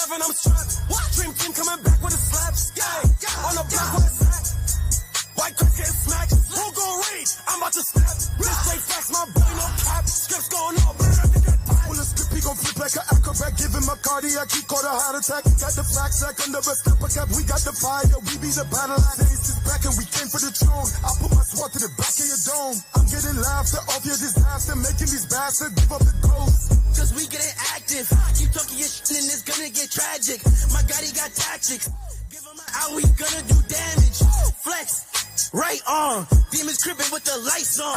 16-11, I'm strapped. Dream team coming back with a slaps. Yeah, on the block where it's at. White Chris getting smacked. Who gon' read? I'm about to snap. This straight facts, my boy, no cap. Scripts going on, but I think that well, the script, he gon' flip like an acrobat. Give him a cardiac, he caught a heart attack. Got the facts like under a stepper cap. We got the fire, we be the battle axe. Is back and we came for the throne. I put my sword to the back of your dome. I'm getting laughter off your disaster, making these bastards give up the ghost. Cause we getting active. Keep talking your shit and it's gonna get tragic. My God, he got tactics. Give him an hour, he gonna do damage. Flex. Right arm, demons crippin' with the lights on.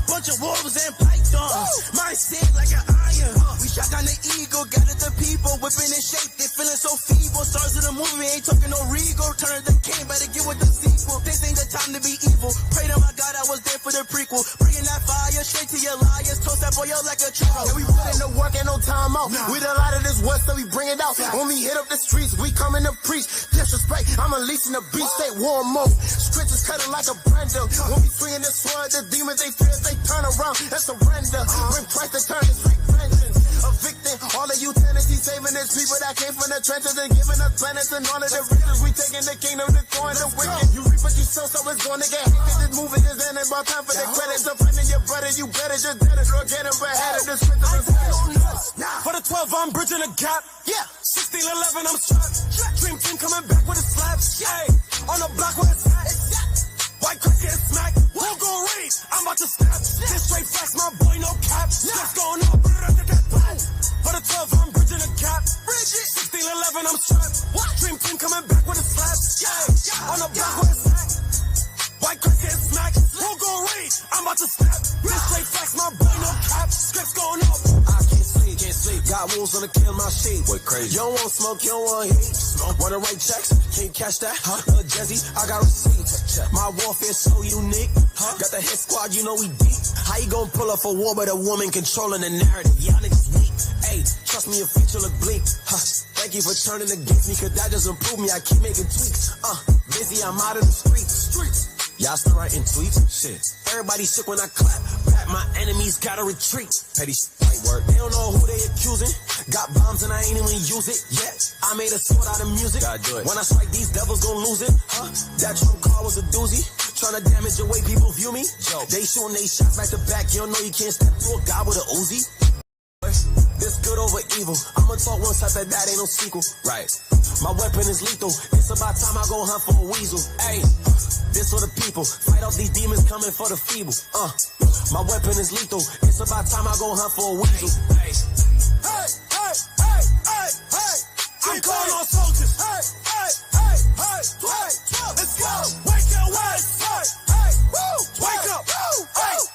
Bunch of wolves and pythons. Mine sick like an iron. We shot down the eagle, gathered the people, whipping and shake. They feeling so feeble. Stars of the movie ain't talking no regal. Turn the king, better get with the sequel. This ain't the time to be evil. Pray to my God I was there for the prequel. Bringing that fire straight to your liars. Toast that boy out like a trickle. Yeah, we put in the work, ain't no time out. Nah. We done a lot of this work, so we bring it out. When we hit up the streets, we coming to preach. Disrespect, I'm unleashing the beast, they war mode. Scriptures cutting like a blender. When we swinging this sword, the demons they fear, they turn around and surrender. When Christ to turn, it's like vengeance. Evicting all of you tenants, he's saving his people that came from the trenches and giving us planets and all of the riches. We taking the kingdom, destroying the wicked. You reap what you sow, so it's gonna get hit. This moving is in about time for the credits. Offending your brother, you better just dead it or get him ahead of the scriptures. For the 12, I'm bridging the gap. Yeah, 16-11, I'm strapped. Dream team coming back with a slaps. Yeah, on the block where it's at. White Chris getting smacked. Who gon' read? I'm about to snap. This straight facts, my boy, no cap. What's going on? For the 12, I'm bridging the gap. 16-11, I'm strapped. Dream team coming back with a slaps. Yeah, on the block where it's at. White Chris getting smacked. Who gon' read? I'm about to snap. This straight facts, my boy, no cap. Scripts going on. I can't sleep. Got wolves gonna kill my sheep. Boy, crazy. You don't want smoke, you don't want heat. Wanna write checks? Can't catch that? Jesse, I got receipts. My warfare so unique. Got the hit squad, you know we deep. How you gonna pull up a war with a woman controlling the narrative? Y'all niggas weak. Hey, trust me, your future look bleak. Thank you for turning against me, cause that just improved me. I keep making tweaks. Busy, I'm out of the streets. Y'all still writing tweets? Shit. Everybody shook when I clap. Rap, my enemies gotta retreat. Petty light work. They don't know who they accusing. Got bombs and I ain't even use it yet. I made a sword out of music. Gotta do it. When I strike, these devils gon' lose it. That Trump car was a doozy. Tryna damage the way people view me. Yo, they shooting they shots back to back. You don't know you can't step through a guy with a Uzi. This good over evil. I'ma talk once after that, ain't no sequel. Right. My weapon is lethal. It's about time I go hunt for a weasel. Hey, this for the people. Fight off these demons coming for the feeble. My weapon is lethal. It's about time I go hunt for a weasel. Hey. I'm calling on soldiers. Let's go. Wake your ass up. Wake up.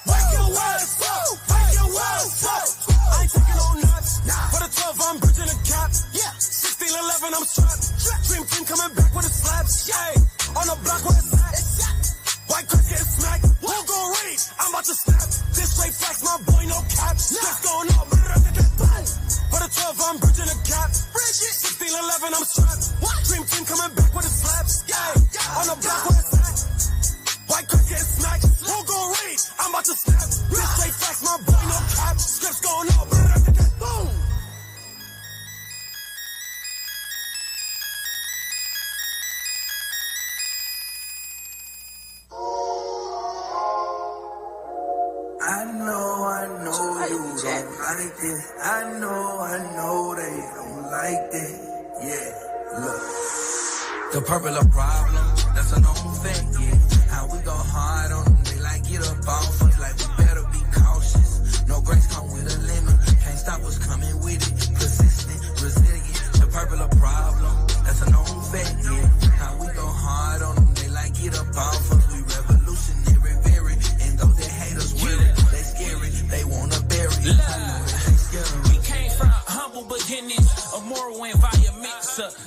Wake your ass up. Wake your ass up. I ain't taking no nuts. For the 12, I'm bridging the gap. 16-11, I'm strapped. Dream team coming back with a slaps. Yeah, on the block where it's at. White Chris getting smacked. Who gon' read? I'm about to snap. This straight facts, my boy, no cap. What's going on? For the 12, I'm bridging the gap. 16-11, I'm strapped. Dream team coming back with a slaps. Yeah, on the block where it's at. White Chris getting smacked. Who gon' read? I'm about to snap. This straight facts, my boy, no cap. Scripts going on. Boom. I know you don't like this. I know they don't like that. Yeah, look. The purple a problem, that's a known fact, yeah. How we go hard on them, they like get up off us, like we better be cautious. No grace come with a limit, can't stop what's coming with it. Persistent, resilient, the purple a problem, that's a known fact, yeah. How we go hard on them, they like get up off us, we revolutionary, very, and those that hate us with it, they scary, they wanna bury it. We came from humble beginnings, a moral environment.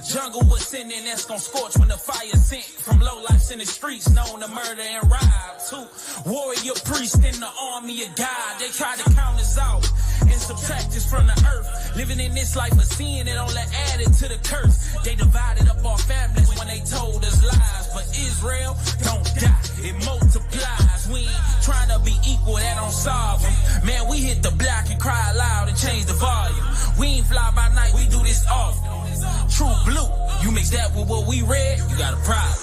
Jungle was sinning, that's gon' scorch when the fire sent. From low lives in the streets, known to murder and rob. Too warrior priest in the army of God. They try to count us out and subtract us from the earth. Living in this life of sin, it only added to the curse. They divided up our families when they told us lies. But Israel don't die, it multiplies. We ain't trying to be equal, that don't solve them. Man, we hit the block and cry loud and change the volume. We ain't fly by night, we do this often. true blue. You mix that with what we read, you got a problem.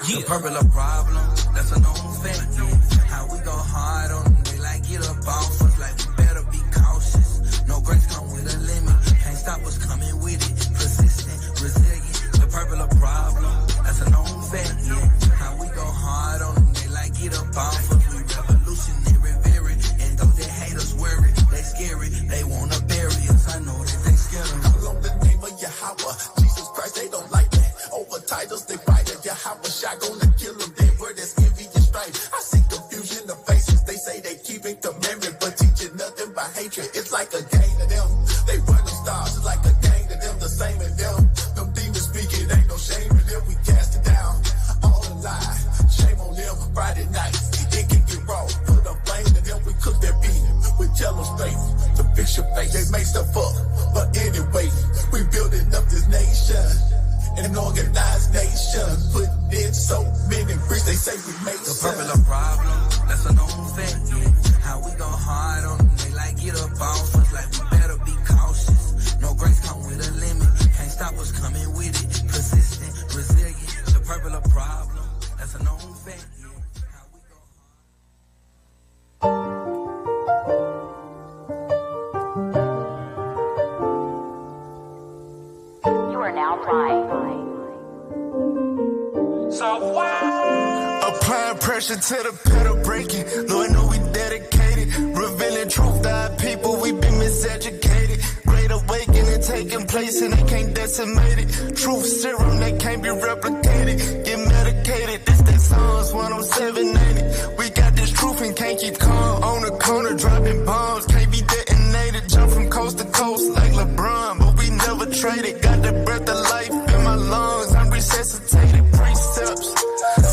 Yeah. The purple a problem, that's a known fact. Yeah. How we go hard on them, they like get up off us, like we better be cautious. No grace come with a limit, can't stop us coming with it. Persistent, resilient, the purple a problem, that's a known fact. Yeah. How we go hard on them, they like get up off us. We revolutionary, very, and those that hate us worry, they scary, they wanna bury us. I know that they scared of us. Call on the name of Yahweh, Jesus Christ, they don't like that. Over titles, they fight it. Yahweh shot gonna kill them. That word that's envy and strife. I see confusion of faces. They say they keeping commandment, but teaching nothing but hatred. It's like a gang to them. They run them stars. It's like a gang to them. The same in them. Them demons speaking, ain't no shame in them. We cast it down. All a lie. Shame on them. Friday nights, it can get raw. Put a flame to them. We cook their beef with jello straight to fix your face. They make stuff up, but anyway, we building up this nation. An organized nation, putting in so many bricks, they say we make the purple a problem, that's a known fact, yeah. How we go hard on them, they like get up off us, like we better be cautious. No grace come with a limit, can't stop us coming with it. Persistent, resilient, the purple a problem, that's a known fact, yeah. How we go hard. You are now flying. Applying pressure to the pedal breaking. Lord, know we dedicated. Revealing truth to our people, we been miseducated. Great awakening taking place and they can't decimate it. Truth serum, they can't be replicated. Get medicated, this that Psalms 10780. We got this truth and can't keep calm. On the corner dropping bombs, can't be detonated. Jump from coast to coast like LeBron, but we never traded. Got the breath of life in my lungs, I'm resuscitated. Precepts,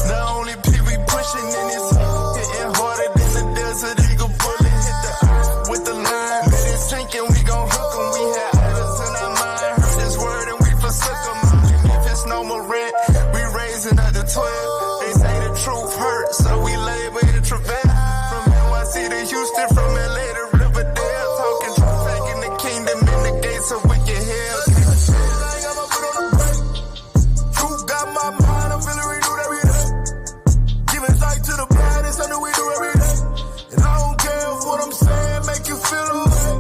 the only people we pushing in this hitting harder than the desert eagle bullet. Hit the earth with the line, let it sink and we gon' hook 'em. We had idols in our mind, heard this word and we forsook 'em. If it's no more rent, we raising up to 12. They say the truth hurts, so we labor it travail. From NYC to Houston, from LA to Riverdale, talking truth, taking the kingdom in the gates of wicked hell. Truth got my mind, I'm feeling renewed every day. Giving sight to the blind, it's something we do every day. And I don't care if what I'm saying make you feel away.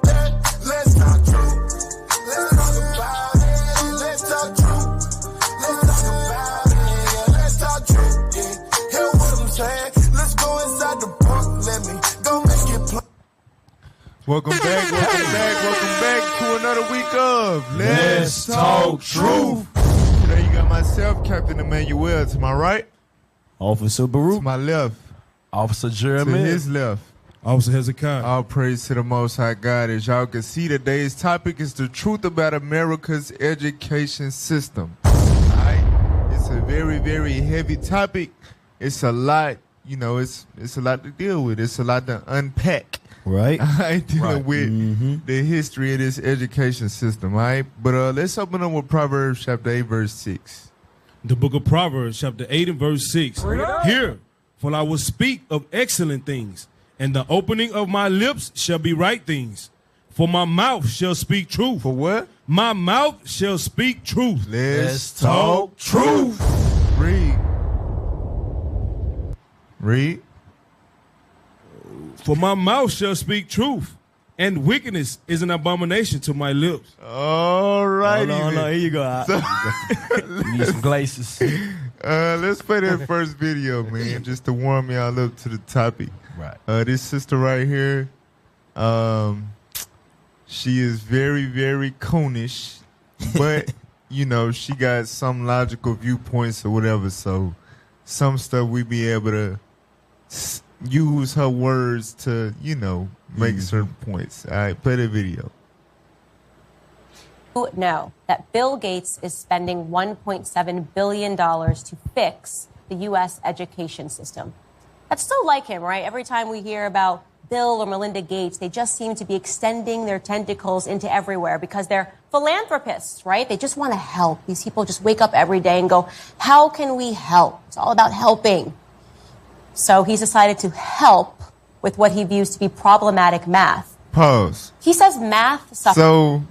Yeah, let's talk truth. Let's talk about it. Let's talk truth. Let's talk about it. Yeah, let's talk truth. Yeah, hear what I'm saying. Let's go inside the park. Let me go make it play. Welcome back to another week of Let's Talk Truth. Today you got myself, Captain Emmanuel, to my right. Officer Baruch. To my left. Officer Jeremy. To his left. Officer Hezekiah. All praise to the Most High God. As y'all can see, today's topic is the truth about America's education system. Alright? It's a very, very heavy topic. It's a lot, it's a lot to deal with. It's a lot to unpack. Right. I ain't dealing with the history of this education system, all right? But let's open up with Proverbs chapter 8, verse 6. The book of Proverbs chapter 8 and verse 6. Hear, for I will speak of excellent things, and the opening of my lips shall be right things. For my mouth shall speak truth. For what? My mouth shall speak truth. Let's talk truth. Read. For my mouth shall speak truth, and wickedness is an abomination to my lips. All right. No, here you go. You need some glaces. Let's play that first video, man, just to warm y'all up to the topic. Right. This sister right here, she is very, very coonish, but, she got some logical viewpoints or whatever, so some stuff we be able to use her words to, make certain points. All right, play the video. Know that Bill Gates is spending $1.7 billion to fix the U.S. education system. That's so like him, right? Every time we hear about Bill or Melinda Gates, they just seem to be extending their tentacles into everywhere because they're philanthropists, right? They just want to help. These people just wake up every day and go, how can we help? It's all about helping. So he's decided to help with what he views to be problematic math. Pause. He says math suffers. So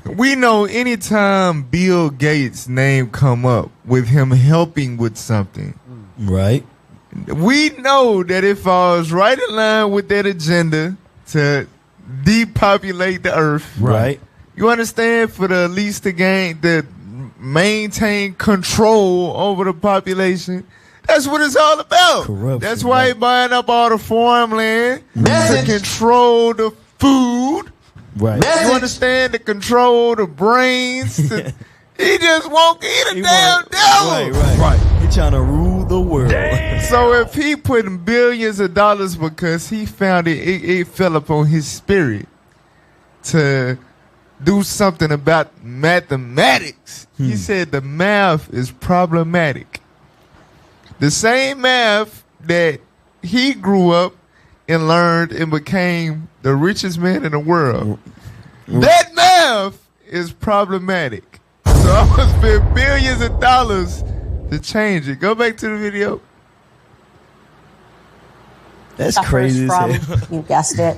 We know anytime Bill Gates' name come up with him helping with something, right? We know that it falls right in line with that agenda to depopulate the earth. Right. You understand? For the least to gain, the maintain control over the population. That's what it's all about. Corruption. That's why he buying up all the farmland to control the food. Right. You understand? To control the brains. He just won't eat a damn devil. Right. He trying to rule the world. So if he putting billions of dollars because he found it fell upon his spirit to do something about mathematics. He said the math is problematic. The same math that he grew up and learned and became the richest man in the world. That math is problematic. So I'm going to spend billions of dollars to change it. Go back to the video. That's crazy. From, you guessed it,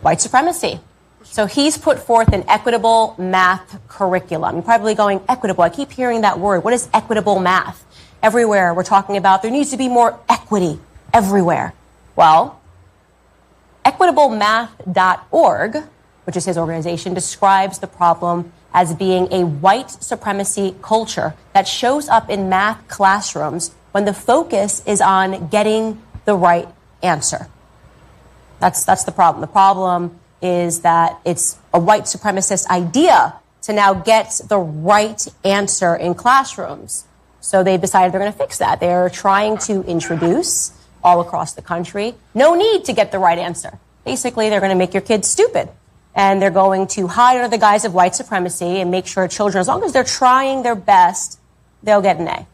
white supremacy. So he's put forth an equitable math curriculum. You're probably going, equitable. I keep hearing that word. What is equitable math? Everywhere we're talking about there needs to be more equity everywhere. Well, equitableMath.org, which is his organization, describes the problem as being a white supremacy culture that shows up in math classrooms when the focus is on getting the right answer. That's the problem. The problem is that it's a white supremacist idea to now get the right answer in classrooms. So they've decided they're going to fix that. They're trying to introduce all across the country, no need to get the right answer. Basically, they're going to make your kids stupid. And they're going to hide under the guise of white supremacy and make sure children, as long as they're trying their best, they'll get an A.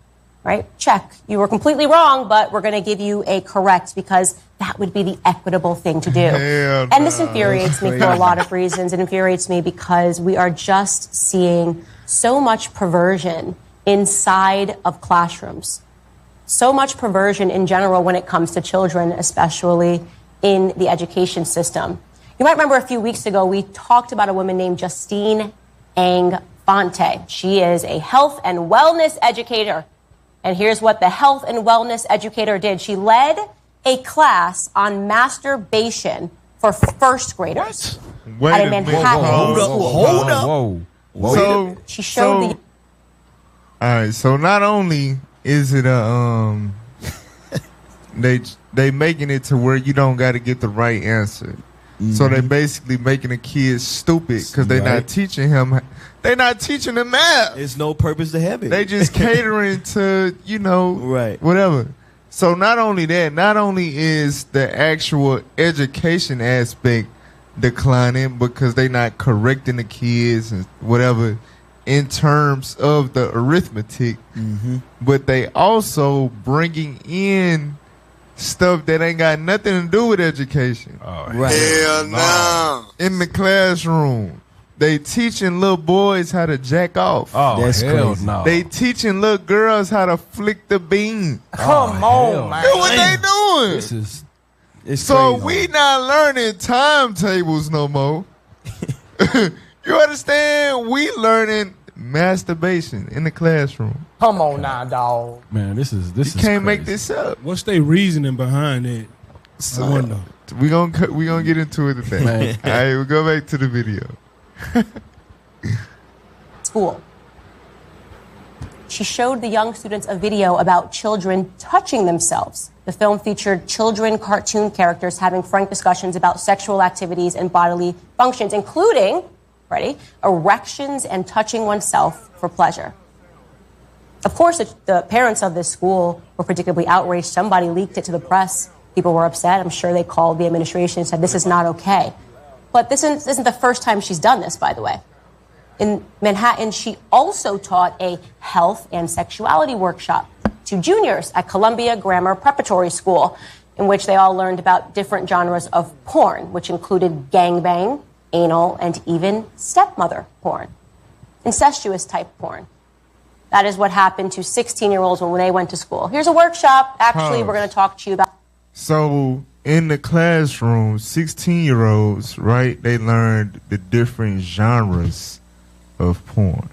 Right? Check. You were completely wrong, but we're going to give you a correct because that would be the equitable thing to do. And this infuriates me for a lot of reasons. It infuriates me because we are just seeing so much perversion inside of classrooms. So much perversion in general when it comes to children, especially in the education system. You might remember a few weeks ago, we talked about a woman named Justine Ang Fonte. She is a health and wellness educator. And here's what the health and wellness educator did. She led a class on masturbation for first graders at a Manhattan Hold up. Whoa. So she showed the... All right, so not only is it a they making it to where you don't got to get the right answer. So they basically making the kids stupid because they're not teaching him. They're not teaching them math. There's no purpose to have it. They just catering to, whatever. So not only that, not only is the actual education aspect declining because they're not correcting the kids and whatever in terms of the arithmetic, but they also bringing in stuff that ain't got nothing to do with education. Oh, right. Hell no. In the classroom. They teaching little boys how to jack off. Oh, that's crazy. No. They teaching little girls how to flick the bean. Come on, man. Look what they doing. It's so crazy. We not learning timetables no more. You understand? We learning masturbation in the classroom. Come on now, dog. Man, this is You can't make this up. What's their reasoning behind it? I wonder. We gonna get into it today. All right, we'll go back to the video. School. She showed the young students a video about children touching themselves. The film featured children cartoon characters having frank discussions about sexual activities and bodily functions, including, ready, erections and touching oneself for pleasure. Of course, the parents of this school were particularly outraged. Somebody leaked it to the press. People were upset. I'm sure they called the administration and said, this is not okay. But this isn't the first time she's done this, by the way. In Manhattan, she also taught a health and sexuality workshop to juniors at Columbia Grammar Preparatory School, in which they all learned about different genres of porn, which included gangbang, anal, and even stepmother porn, incestuous type porn. That is what happened to 16-year-olds when they went to school. Here's a workshop. Actually, we're going to talk to you about... So in the classroom, 16-year-olds, right? They learned the different genres of porn.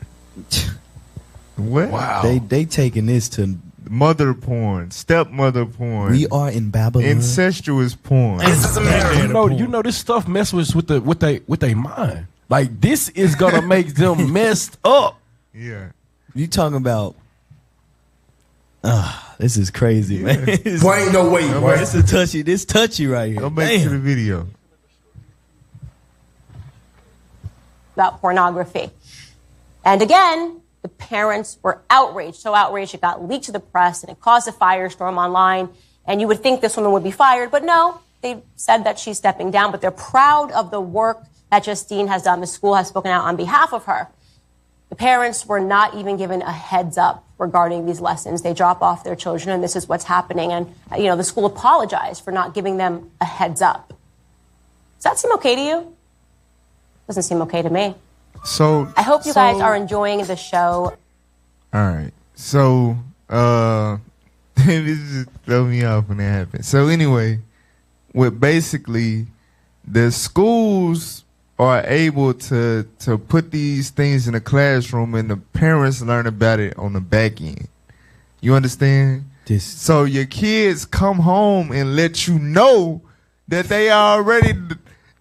What? Wow. They taking this to mother porn, stepmother porn. We are in Babylon. Incestuous porn. You know this stuff messes with their mind. Like this is gonna make them messed up. Yeah. You talking about? This is crazy, man. Boy, ain't no way, boy. This is touchy. This touchy right here. Go back to the video. About pornography. And again, the parents were outraged, so outraged it got leaked to the press and it caused a firestorm online. And you would think this woman would be fired, but no, they said that she's stepping down, but they're proud of the work that Justine has done. The school has spoken out on behalf of her. The parents were not even given a heads up regarding these lessons. They drop off their children and this is what's happening. And, the school apologized for not giving them a heads up. Does that seem okay to you? Doesn't seem okay to me. So I hope you guys are enjoying the show. All right. So this just throw me off when that happened. So anyway, basically the schools are able to put these things in the classroom and the parents learn about it on the back end. You understand? So your kids come home and let you know that they already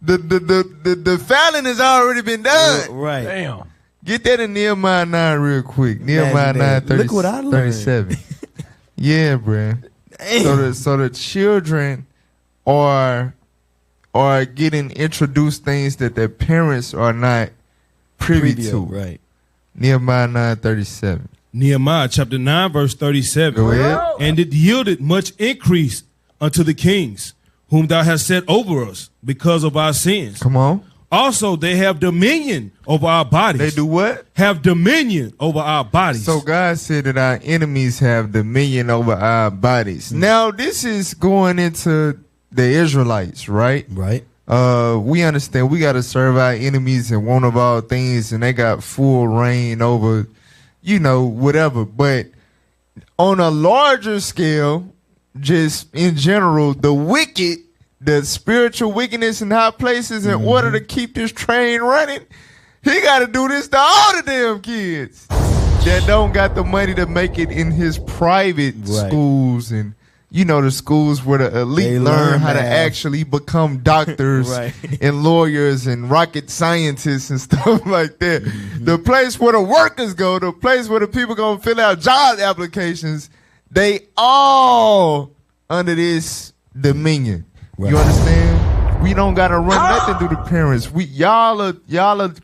the filing has already been done. Right. Damn. Get that in Nehemiah 9 real quick. Nehemiah 9, Look what I learned. 37. Yeah, bruh. So the children are getting introduced things that their parents are not privy to. Right. Nehemiah 9:37. Nehemiah chapter 9, verse 37. Go ahead. And it yielded much increase unto the kings, whom thou hast set over us because of our sins. Come on. Also, they have dominion over our bodies. They do what? Have dominion over our bodies. So God said that our enemies have dominion over our bodies. Now, this is going into the Israelites, right? Right. We understand we got to serve our enemies in one of all things, and they got full reign over, whatever. But on a larger scale, just in general, the wicked, the spiritual wickedness in high places, in order to keep this train running, he got to do this to all the damn kids that don't got the money to make it in his private schools and, the schools where the elite learn how to actually become doctors and lawyers and rocket scientists and stuff like that. The place where the workers go, the place where the people going to fill out job applications, they all under this dominion. You understand? We don't gotta run nothing through the parents. Y'all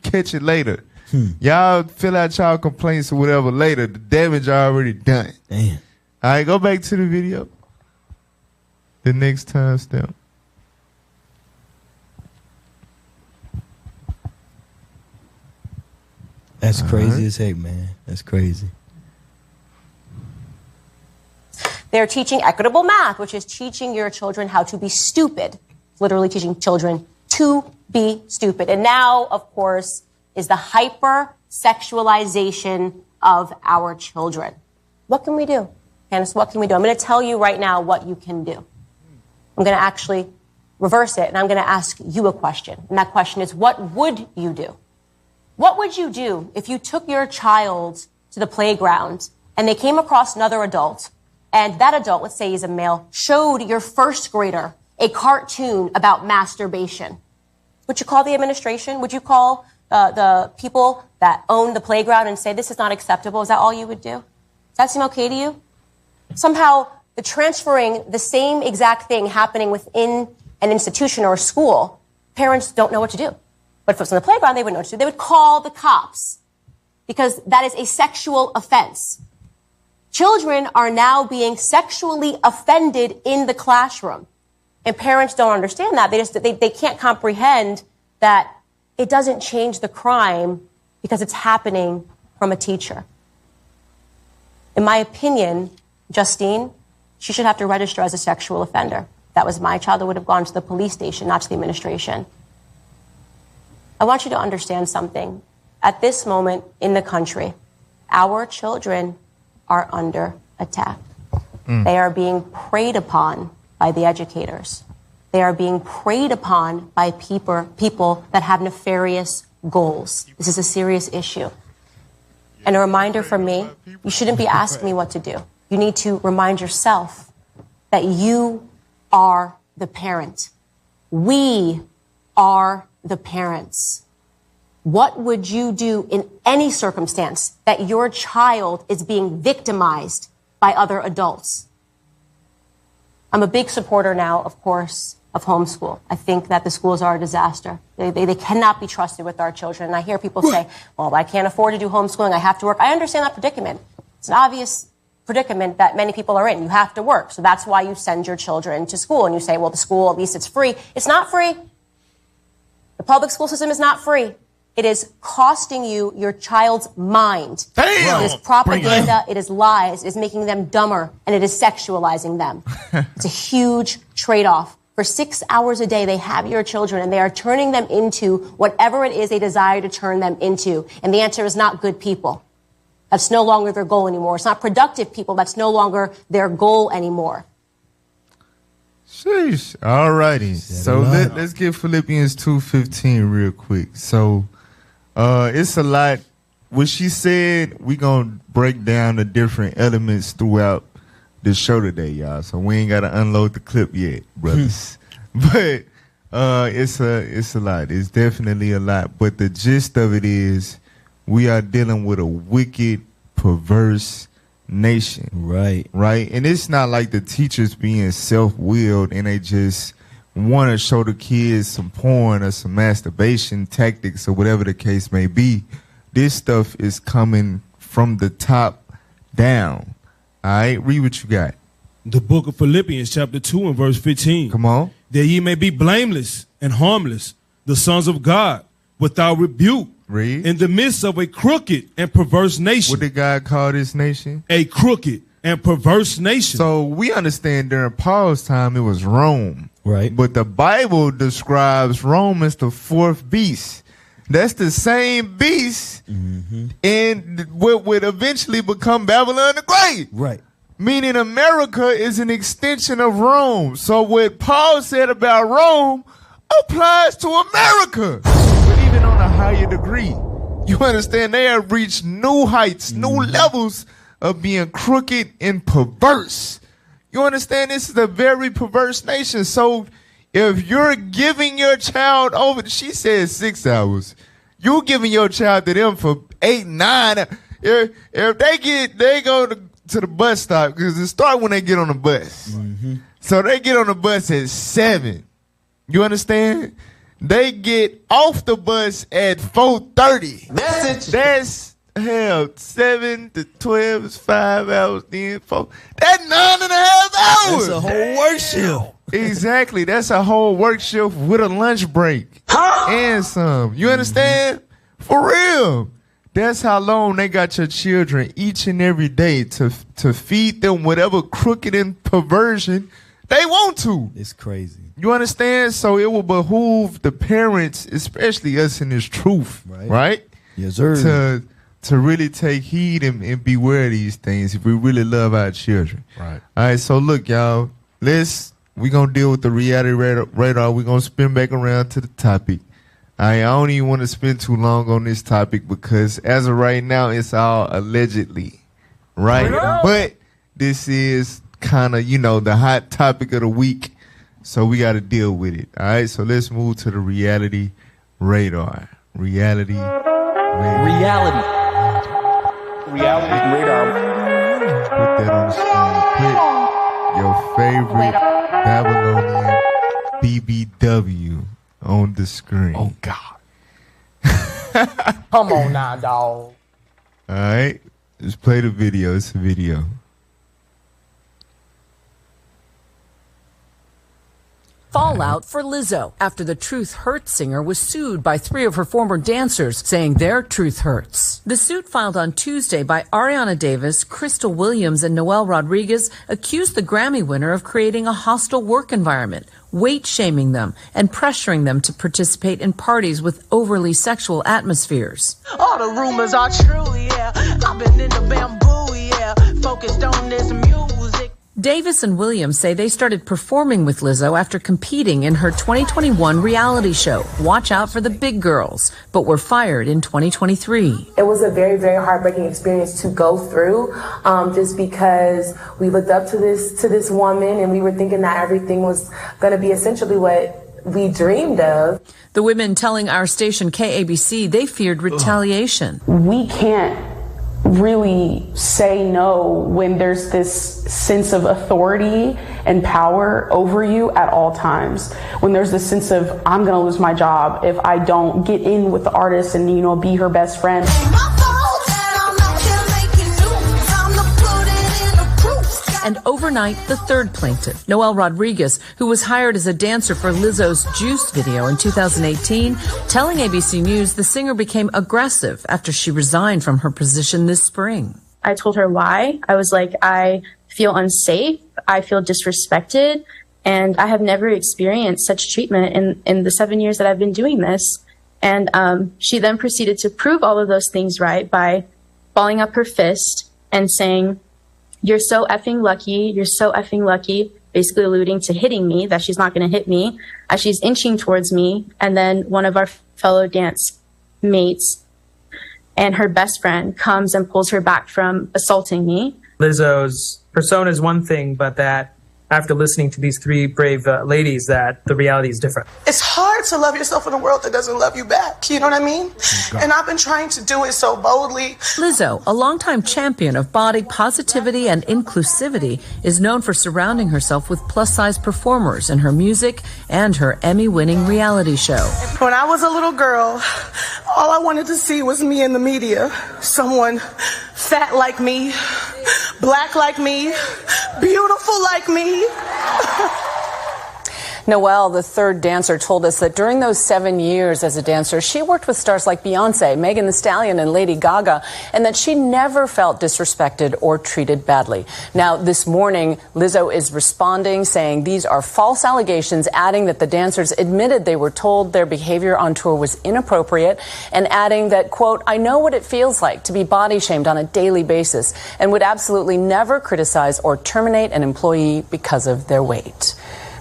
catch it later. Y'all fill out y'all complaints or whatever later. The damage already done. Damn. All right, go back to the video. The next time stamp. That's crazy as heck, man. That's crazy. They're teaching equitable math, which is teaching your children how to be stupid. Literally teaching children to be stupid. And now, of course, is the hyper-sexualization of our children. What can we do? Candace, what can we do? I'm going to tell you right now what you can do. I'm going to actually reverse it, and I'm going to ask you a question. And that question is, what would you do? What would you do if you took your child to the playground and they came across another adult, and that adult, let's say he's a male, showed your first grader a cartoon about masturbation? Would you call the administration? Would you call the people that own the playground and say, this is not acceptable? Is that all you would do? Does that seem okay to you? Somehow, the transferring the same exact thing happening within an institution or a school, parents don't know what to do. But if it was on the playground, they wouldn't know what to do. They would call the cops because that is a sexual offense. Children are now being sexually offended in the classroom. And parents don't understand that. They can't comprehend that it doesn't change the crime because it's happening from a teacher. In my opinion, Justine, she should have to register as a sexual offender. If that was my child, it would have gone to the police station, not to the administration. I want you to understand something. At this moment in the country, our children are under attack. They are being preyed upon by the educators. They are being preyed upon by people that have nefarious goals. This is a serious issue. And a reminder from me, you shouldn't be asking me what to do. You need to remind yourself that you are the parent. We are the parents. What would you do in any circumstance that your child is being victimized by other adults? I'm a big supporter now, of course, of homeschool. I think that the schools are a disaster. They cannot be trusted with our children. And I hear people say, well, I can't afford to do homeschooling. I have to work. I understand that predicament. It's an obvious predicament that many people are in. You have to work. So that's why you send your children to school. And you say, well, the school, at least it's free. It's not free. The public school system is not free. It is costing you your child's mind. Damn! It is propaganda. It is lies. It is making them dumber. And it is sexualizing them. It's a huge trade-off. For 6 hours a day, they have your children, and they are turning them into whatever it is they desire to turn them into. And the answer is not good people. That's no longer their goal anymore. It's not productive people. That's no longer their goal anymore. Sheesh. All righty. So let's get Philippians 2:15 real quick. So it's a lot. What she said, we're going to break down the different elements throughout the show today, y'all. So we ain't got to unload the clip yet, brothers. But it's a lot. It's definitely a lot. But the gist of it is we are dealing with a wicked, perverse nation. Right. And it's not like the teachers being self-willed and they just want to show the kids some porn or some masturbation tactics or whatever the case may be. This stuff is coming from the top down. All right, read what you got. The book of Philippians chapter 2 and verse 15. Come on. That ye may be blameless and harmless, the sons of God, without rebuke. Read. In the midst of a crooked and perverse nation. What did God call this nation? A crooked and perverse nation. So we understand during Paul's time it was Rome. Right. But the Bible describes Rome as the fourth beast. That's the same beast and what would eventually become Babylon the Great. Right. Meaning America is an extension of Rome. So what Paul said about Rome applies to America. But even on a higher degree. You understand? They have reached new heights, new levels of being crooked and perverse. You understand? This is a very perverse nation. So if you're giving your child over, she said 6 hours. You giving your child to them for 8, 9. If they go to the bus stop, because it starts when they get on the bus. So they get on the bus at 7. You understand? They get off the bus at 4:30. That's hell. 7 to 12 is 5 hours. Then 4. That's 9.5 hours. That's a whole work shift. Exactly. That's a whole work shift with a lunch break. And some. You understand? For real. That's how long they got your children each and every day to feed them whatever crooked and perversion they want to. It's crazy. You understand? So it will behoove the parents, especially us in this truth, right? Yes, sir. To really take heed and beware of these things if we really love our children. Right. All right, so look, y'all, we're going to deal with the reality radar. We're going to spin back around to the topic. I don't even want to spend too long on this topic because as of right now, it's all allegedly, right? But this is kind of, the hot topic of the week. So we got to deal with it. All right. So let's move to the reality radar. Reality radar. Put that on the screen. Put your favorite Babylonian BBW on the screen. Oh, God. Come on now, dog. All right. Let's play the video. It's a video. Fallout for Lizzo after the Truth Hurts singer was sued by 3 of her former dancers, saying their truth hurts. The suit filed on Tuesday by Ariana Davis, Crystal Williams, and Noel Rodriguez accused the Grammy winner of creating a hostile work environment, weight-shaming them, and pressuring them to participate in parties with overly sexual atmospheres. All the rumors are true, yeah. I've been in the bamboo, yeah. Focused on this music. Davis and Williams say they started performing with Lizzo after competing in her 2021 reality show, Watch Out for the Big Girls, but were fired in 2023. It was a very, very heartbreaking experience to go through, just because we looked up to this woman and we were thinking that everything was going to be essentially what we dreamed of. The women telling our station KABC they feared retaliation. We can't really say no when there's this sense of authority and power over you at all times. When there's this sense of, I'm going to lose my job if I don't get in with the artist and, be her best friend. And overnight, the third plaintiff, Noelle Rodriguez, who was hired as a dancer for Lizzo's Juice video in 2018, telling ABC News the singer became aggressive after she resigned from her position this spring. I told her why. I was like, I feel unsafe. I feel disrespected. And I have never experienced such treatment in the 7 years that I've been doing this. And she then proceeded to prove all of those things right by balling up her fist and saying, "You're so effing lucky. You're so effing lucky," basically alluding to hitting me, that she's not going to hit me, as she's inching towards me. And then one of our fellow dance mates and her best friend comes and pulls her back from assaulting me. Lizzo's persona is one thing, but that after listening to these three brave ladies, that the reality is different. It's hard to love yourself in a world that doesn't love you back. You know what I mean? And I've been trying to do it so boldly. Lizzo, a longtime champion of body positivity and inclusivity, is known for surrounding herself with plus-size performers in her music and her Emmy-winning reality show. When I was a little girl, all I wanted to see was me in the media. Someone fat like me, black like me, beautiful like me. Noelle, the third dancer, told us that during those 7 years as a dancer, she worked with stars like Beyonce, Megan Thee Stallion, and Lady Gaga, and that she never felt disrespected or treated badly. Now, this morning, Lizzo is responding, saying these are false allegations, adding that the dancers admitted they were told their behavior on tour was inappropriate, and adding that, quote, "I know what it feels like to be body shamed on a daily basis and would absolutely never criticize or terminate an employee because of their weight."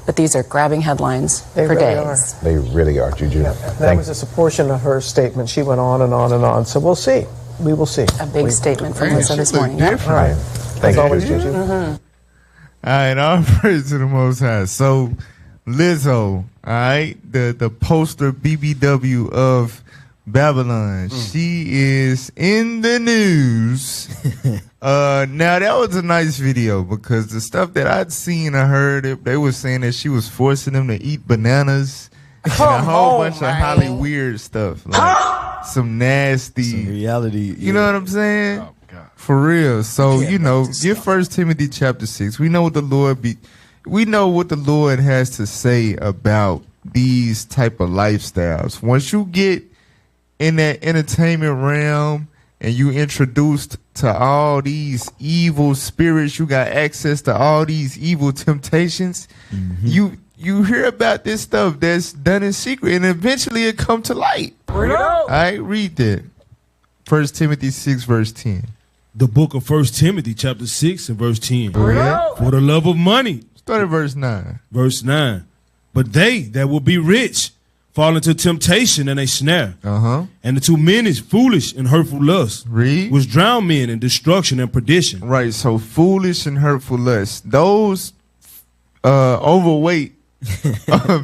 But these are grabbing headlines for days. They really are, Juju. That was just a portion of her statement. She went on and on and on. So we'll see. We will see. A big statement from Lizzo this morning. All right. Thanks always, Juju. All right, all praise to the Most High. So, Lizzo, all right, the poster BBW of Babylon. She is in the news. Now that was a nice video because the stuff that I'd seen, I heard they were saying that she was forcing them to eat bananas and a whole bunch of highly weird stuff, like some nasty some reality. You know what I'm saying? Oh, God. For real. So get 1 Timothy chapter 6. We know what the Lord has to say about these type of lifestyles. Once you get in that entertainment realm and you introduced to all these evil spirits, you got access to all these evil temptations, you hear about this stuff that's done in secret, and eventually it come to light. All right, read that. 1 Timothy 6 verse 10. The book of 1 Timothy chapter 6 and verse 10. For the love of money. Start at verse 9. Verse 9. But they that will be rich fall into temptation and a snare. And into many foolish and hurtful lusts. Read. Which drown men in destruction and perdition. Right, so foolish and hurtful lusts. Those overweight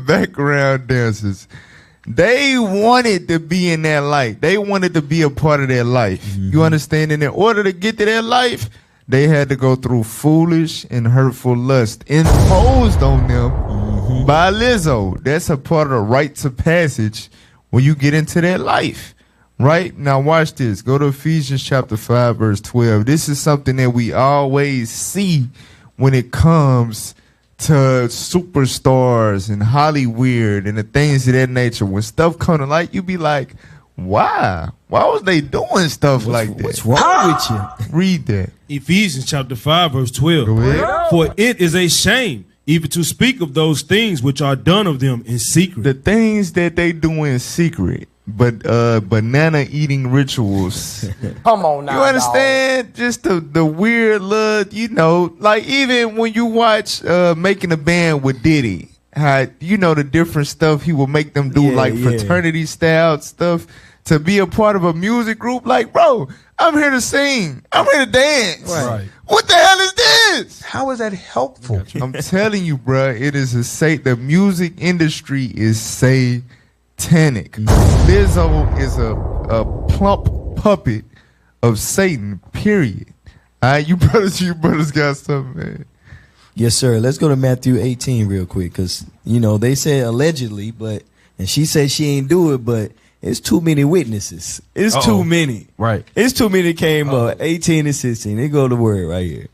background dancers, they wanted to be in that light. They wanted to be a part of their life. You understand? And in order to get to their life, they had to go through foolish and hurtful lust imposed on them by Lizzo. That's a part of the rites of passage when you get into their life. Right? Now watch this. Go to Ephesians chapter 5 verse 12. This is something that we always see when it comes to superstars and Hollywood and the things of that nature. When stuff come to light, you be like, why? Why was they doing stuff like that? What's wrong with you? Read that. Ephesians chapter 5 verse 12. Go ahead. For it is a shame even to speak of those things which are done of them in secret. The things that they do in secret. but banana eating rituals. Come on now. You understand? Just the weird look, you know, like even when you watch Making a Band with Diddy, how you know the different stuff he will make them do, like fraternity style stuff, to be a part of a music group. Like, bro, I'm here to sing. I'm here to dance. Right. What the hell is this? How is that helpful? I'm telling you, bro, it is the music industry is satanic. Lizzo is a plump puppet of Satan, period. All right, you brothers got something, man. Yes, sir. Let's go to Matthew 18 real quick, because, you know, they said allegedly, and she said she ain't do it, but it's too many witnesses. It's too many. Right. It's too many came up. 18 and 16. They go to word right here.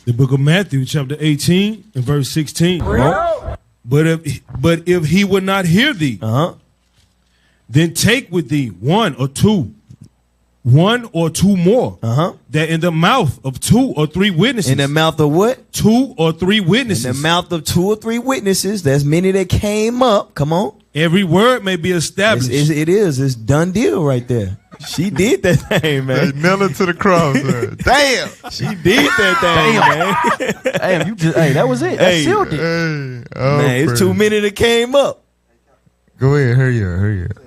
The book of Matthew, chapter 18 and verse 16. But if he would not hear thee, then take with thee one or two more, that in the mouth of 2 or 3 witnesses. In the mouth of what? 2 or 3 witnesses. In the mouth of 2 or 3 witnesses. There's many that came up. Come on. Every word may be established. It is. It's done deal right there. She did that thing, man. They nailed it to the cross. Damn. She did that thing, man. Damn, you just, that was it. That sealed it. Man, it's too many that came up. Go ahead, hurry up.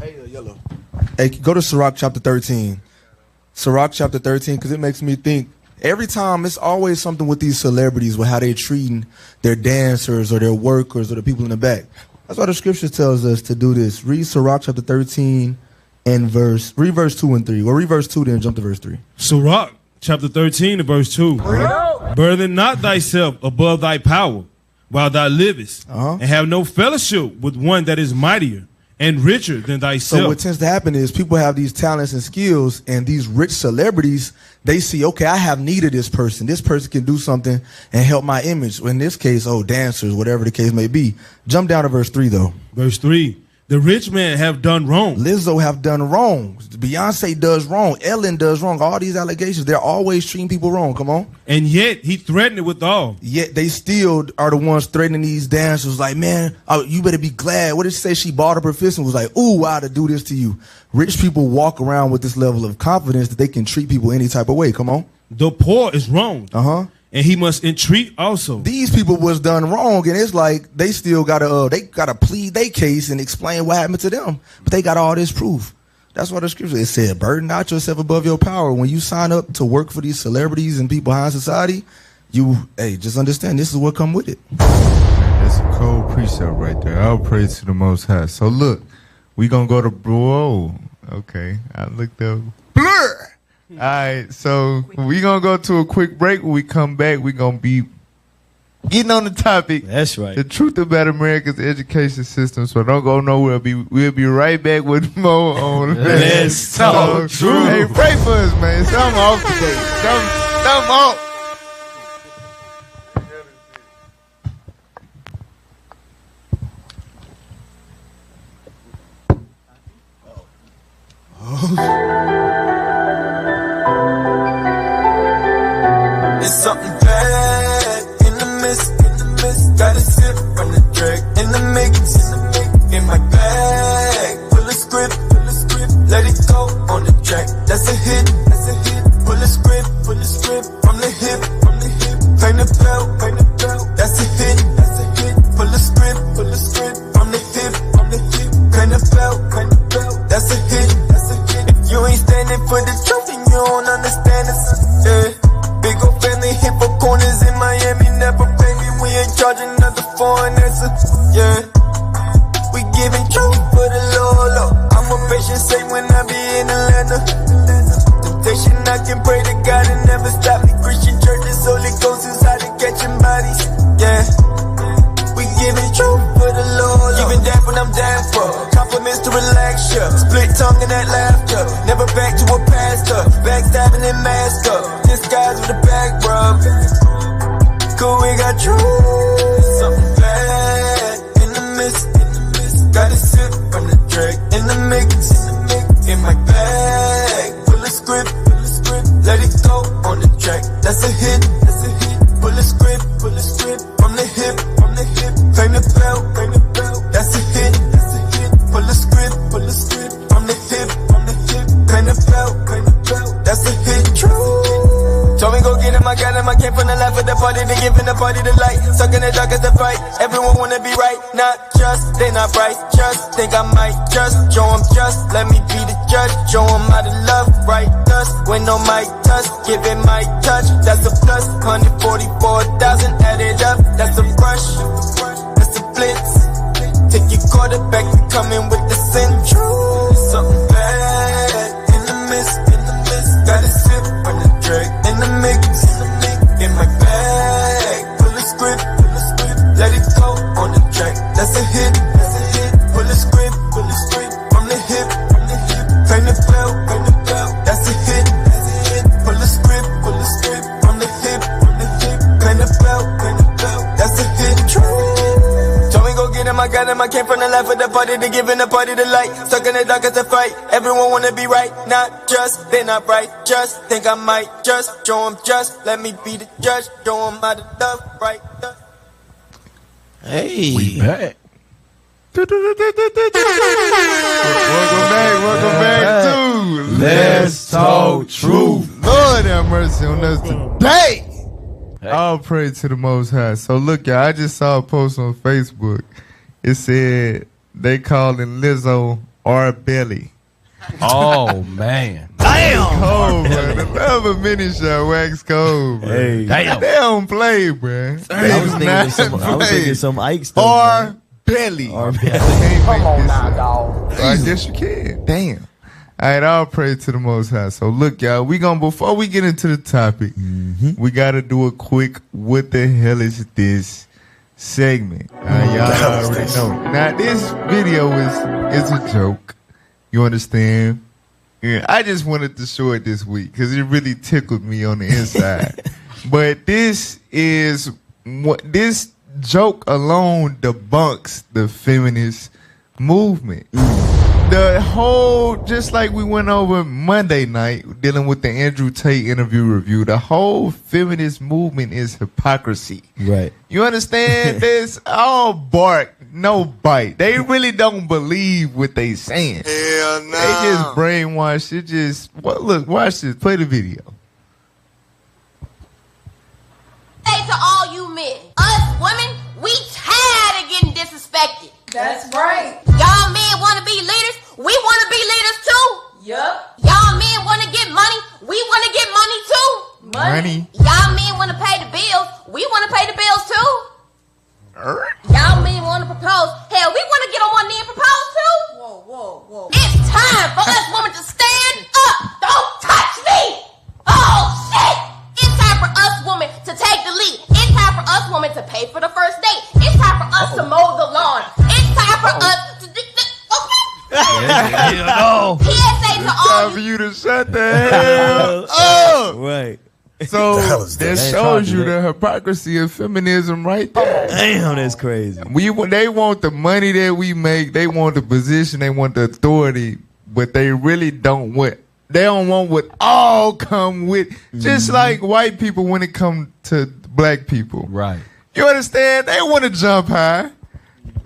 Hey, yellow. Hey, go to Sirach chapter 13. Sirach chapter 13, because it makes me think. Every time, it's always something with these celebrities, with how they're treating their dancers or their workers or the people in the back. That's why the scripture tells us to do this. Read Sirach chapter 13 and read verse 2 and 3. Or read verse 2, then jump to verse 3. Sirach chapter 13 and verse 2. Burden not thyself above thy power while thou livest, and have no fellowship with one that is mightier and richer than thyself. So what tends to happen is people have these talents and skills, and these rich celebrities, they see, okay, I have need of this person. This person can do something and help my image. In this case, dancers, whatever the case may be. Jump down to verse 3, though. Verse 3. The rich man have done wrong. Lizzo have done wrong. Beyonce does wrong. Ellen does wrong. All these allegations, they're always treating people wrong. Come on. And yet he threatened it with all. Yet they still are the ones threatening these dancers. Like, man, you better be glad. What did she say? She bought up her fist and was like, ooh, I ought to do this to you. Rich people walk around with this level of confidence that they can treat people any type of way. Come on. The poor is wronged. And he must entreat also. These people was done wrong, and it's like they still gotta plead their case and explain what happened to them. But they got all this proof. That's why the scripture, it said, burden not yourself above your power. When you sign up to work for these celebrities and people high in society, just understand this is what come with it. That's a cold precept right there. I'll praise to the Most High. So look, we gonna go to okay. I looked up blur. All right, so we gonna go to a quick break. When we come back, we gonna be getting on the topic. That's right. The truth about America's education system. So don't go nowhere. We'll be right back with more on Let's Talk True. Hey, pray for us, man. Something off today. Something off. It's something bad in the mist. Gotta sip from the drink in the mix. In my bag, full of script. Let it go on the track. That's a hit. Pull a script from the hip. Paint the belt. That's a hit. Pull a script from the hip. Paint the belt. That's a hit. If you ain't standing for the truth, then you don't understand it. Yeah. Big ol' family hit for corners in Miami, never pay me. We ain't charging another foreign answer. Yeah, we giving truth for the Lord. I'm a patient saint when I be in Atlanta. Temptation, I can pray to God and never stop me. Christian churches, Holy Ghost is out and catching bodies. Yeah, we giving truth for the Lord. Giving that when I'm down for. Compliments to relax ya. Split tongue and that laughter. Never back to a pastor. Backstabbing and mask up. Disguise with a back rub. Cool, we got truth. Something bad in the mist. Gotta sip from the drink in the mix. In my bag, full of script. Let it go on the track. That's a hit. Pull a script from the hip. Claim the belt. That's a hit. Pull a script I came from the left of the party to giving the party the light. Stuck in the dark as the fight. Everyone wanna be right, not just. They not right, just. Think I might just. Show them just. Let me be the judge. Show them how to love, right us. When no mic touch, give it my touch. That's a plus. 144,000 added up. That's a rush. That's a blitz. Take your quarterback to come in with the central. Something bad in the mist. Got a sip on the drink in the mix. In my bag, pull a script. Let it go on the track. That's a hit. Pull a script from the hip. Bang the bell. That's a hit. Pull a script from the hip. Bang the bell. That's a hit. Told me go get him, I got him. I came from the left of the party to giving the party the light. Stuck in the dark as a fight. Everyone wanna be right, not just. They not right, just. Think I might just. Show them just. Let me be the judge. Show them how to love, right? Hey. We back. Welcome back to Let's Talk Truth. Lord have mercy on us today. All praise to the Most High. So look, y'all, I just saw a post on Facebook. It said they calling Lizzo R. Belly. Oh, man. Damn. Cold, bro. The love of mini shot wax cold, bro. Hey. Damn. They don't play, bro. I was thinking some Ike stuff. R. Belly. R. Belly. Come on now, dog. I guess you can. Damn. All right, all praise to the Most High. So look, y'all, before we get into the topic, we got to do a quick what the hell is this segment. Y'all already know. Now, this video is a joke. You understand? Yeah, I just wanted to show it this week because it really tickled me on the inside. But this joke alone debunks the feminist movement. The whole, just like we went over Monday night dealing with the Andrew Tate interview review, the whole feminist movement is hypocrisy. Right. You understand? This all bark, no bite. They really don't believe what they saying. Hell no. They just brainwash. It just, look, watch this. Play the video. Say to all you men, us women, we tired of getting disrespected. That's right. Y'all men want to be leaders. We want to be leaders too. Yup. Y'all men want to get money. We want to get money too. Money. Y'all men want to pay the bills. We want to pay the bills too. Y'all men want to propose. Hell, we want to get on one knee and propose too. Whoa. It's time for us women to stand up. Don't touch me. Oh shit. It's time for us women to take the lead. It's time for us women to pay for the first date. It's time for us to mow the lawn. It's time for us to do No. PSA to all Time for you to shut the hell up. Right. So that shows you the hypocrisy of feminism right there. Damn, that's crazy. They want the money that we make. They want the position. They want the authority. But they really don't want. They don't want what all come with. Just like white people when it comes to black people. Right. You understand? They want to jump high.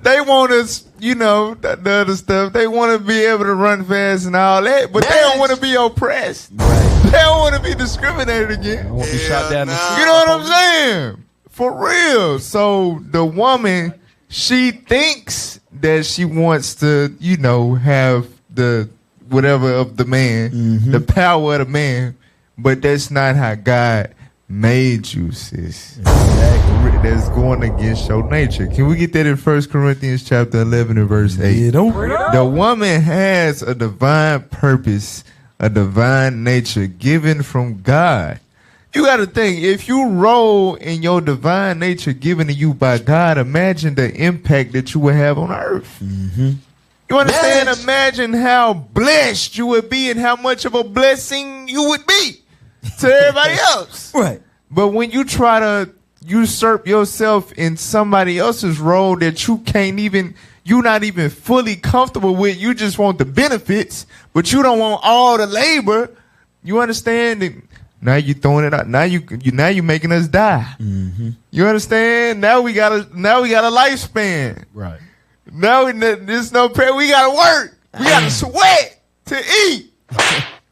They want us, the other stuff. They want to be able to run fast and all that, but they don't want to be oppressed. Right. They don't want to be discriminated against. I want to be shot down the street. You know what I'm saying? For real. So the woman, she thinks that she wants to, have the whatever of the man, the power of the man, but that's not how God made you, sis. That's going against your nature. Can we get that in 1 Corinthians chapter 11 and verse 8? The woman has a divine purpose, a divine nature given from God. You got to think, if you roll in your divine nature given to you by God, imagine the impact that you would have on earth. You understand? Yes. Imagine how blessed you would be and how much of a blessing you would be to everybody else. Right. But when you try to usurp yourself in somebody else's role that you're not even fully comfortable with, you just want the benefits, but you don't want all the labor. You understand? Now you throwing it out. Now you making us die. You understand? Now we got a lifespan. Right. Now there's no pay. We gotta work. We gotta sweat to eat.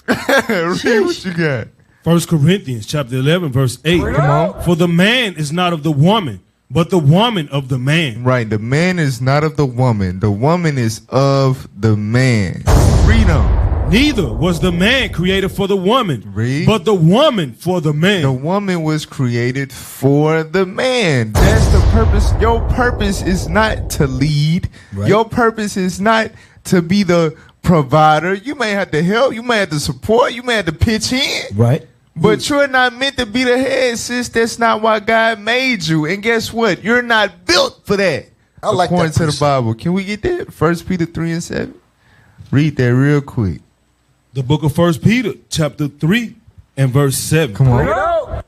Read what you got. 1 Corinthians chapter 11, verse 8. Come on. For the man is not of the woman, but the woman of the man. Right. The man is not of the woman. The woman is of the man. Freedom. Neither was the man created for the woman, Read. but the woman for the man. The woman was created for the man. That's the purpose. Your purpose is not to lead. Right. Your purpose is not to be the provider. You may have to help. You may have to support. You may have to pitch in. Right. But you're not meant to be the head, sis. That's not why God made you. And guess what? You're not built for that. I like according that to the Bible. Can we get that? 1 Peter 3 and 7. Read that real quick. The book of 1 Peter chapter 3 and verse 7. Come on.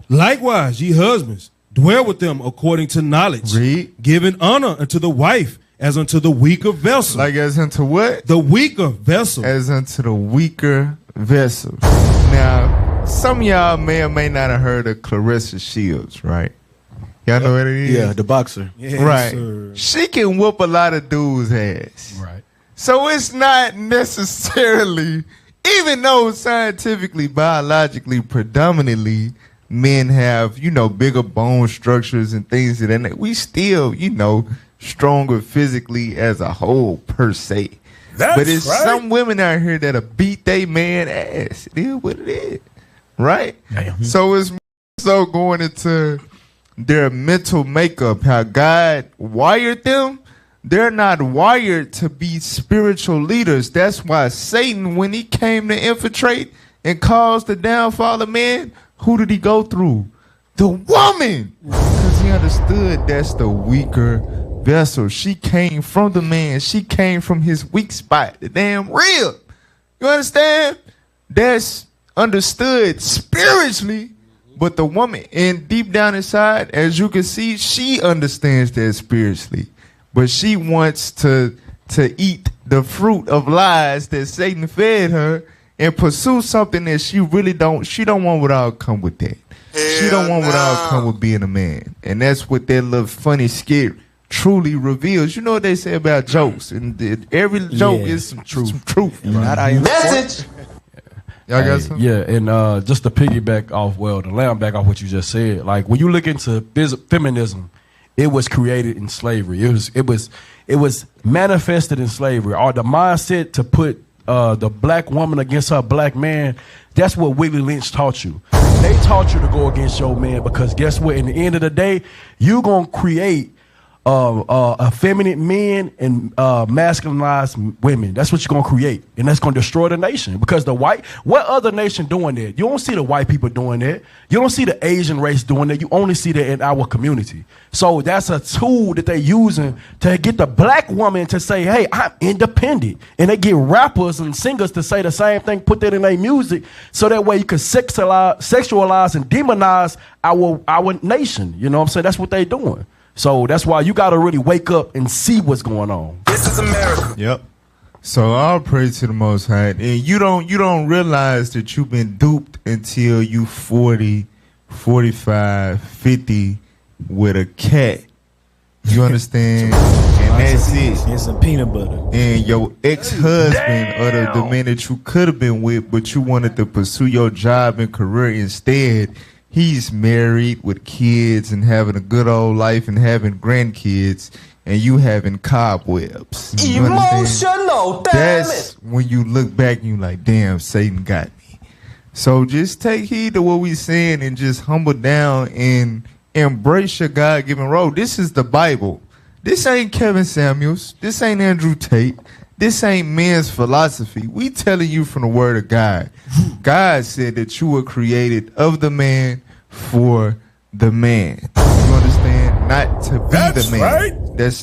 Likewise, ye husbands, dwell with them according to knowledge, Read. giving honor unto the wife as unto the weaker vessel. Like as unto what? The weaker vessel. As unto the weaker vessel. Now, some of y'all may or may not have heard of Clarissa Shields, right? Y'all know what it is? Yeah, the boxer. Yes, right. sir. She can whoop a lot of dudes' ass. Right. So it's not necessarily, even though scientifically, biologically, predominantly, men have, bigger bone structures and things of that nature, we still, stronger physically as a whole per se. But it's some women out here that'll beat they man ass. It is what it is. Right? So it's so going into their mental makeup, how God wired them. They're not wired to be spiritual leaders. That's why Satan, when he came to infiltrate and cause the downfall of man, who did he go through? The woman. Because he understood that's the weaker vessel. She came from the man. She came from his weak spot, the damn rib. You understand? That's understood spiritually, but the woman, and deep down inside, as you can see, she understands that spiritually. But she wants to eat the fruit of lies that Satan fed her and pursue something that she don't want what all come with that. She don't want what all come with being a man. And that's what that little funny skit truly reveals. You know what they say about jokes? And every joke is some truth. Message. Y'all got something? Yeah, and just to piggyback off, to land back off what you just said, like when you look into feminism, it was created in slavery. It was manifested in slavery. Or the mindset to put the black woman against her black man, that's what Willie Lynch taught you. They taught you to go against your man because guess what? In the end of the day, you're going to create effeminate men and masculinized women. That's what you're going to create. And that's going to destroy the nation. Because what other nation doing that? You don't see the white people doing that. You don't see the Asian race doing that. You only see that in our community. So that's a tool that they're using to get the black woman to say, hey, I'm independent. And they get rappers and singers to say the same thing, put that in their music, so that way you can sexualize and demonize our nation. You know what I'm saying? That's what they're doing. So that's why you got to really wake up and see what's going on. This is America. Yep. So all praise to the Most High. And you don't realize that you've been duped until you 40, 45, 50 with a cat. You understand? And that's it. And some peanut butter. And your ex-husband or the man that you could have been with, but you wanted to pursue your job and career instead. He's married with kids and having a good old life and having grandkids, and you having cobwebs. You Emotional, damn That's it. when you look back and you're like, damn, Satan got me. So just take heed to what we're saying and just humble down and embrace your God-given role. This is the Bible. This ain't Kevin Samuels. This ain't Andrew Tate. This ain't men's philosophy. We telling you from the word of God. God said that you were created of the man for the man. You understand? Not to be the man. Right. That's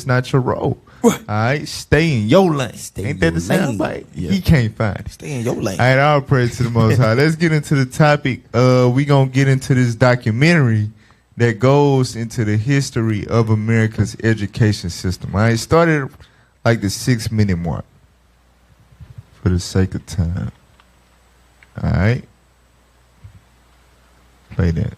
not your role. All right? Stay in your lane. Ain't that the sound bite? Yeah. He can't find it. Stay in your lane. All right, all praise to the Most High. Let's get into the topic. We gonna get into this documentary that goes into the history of America's education system. All right? It started like the 6-minute mark for the sake of time. All right. Play that.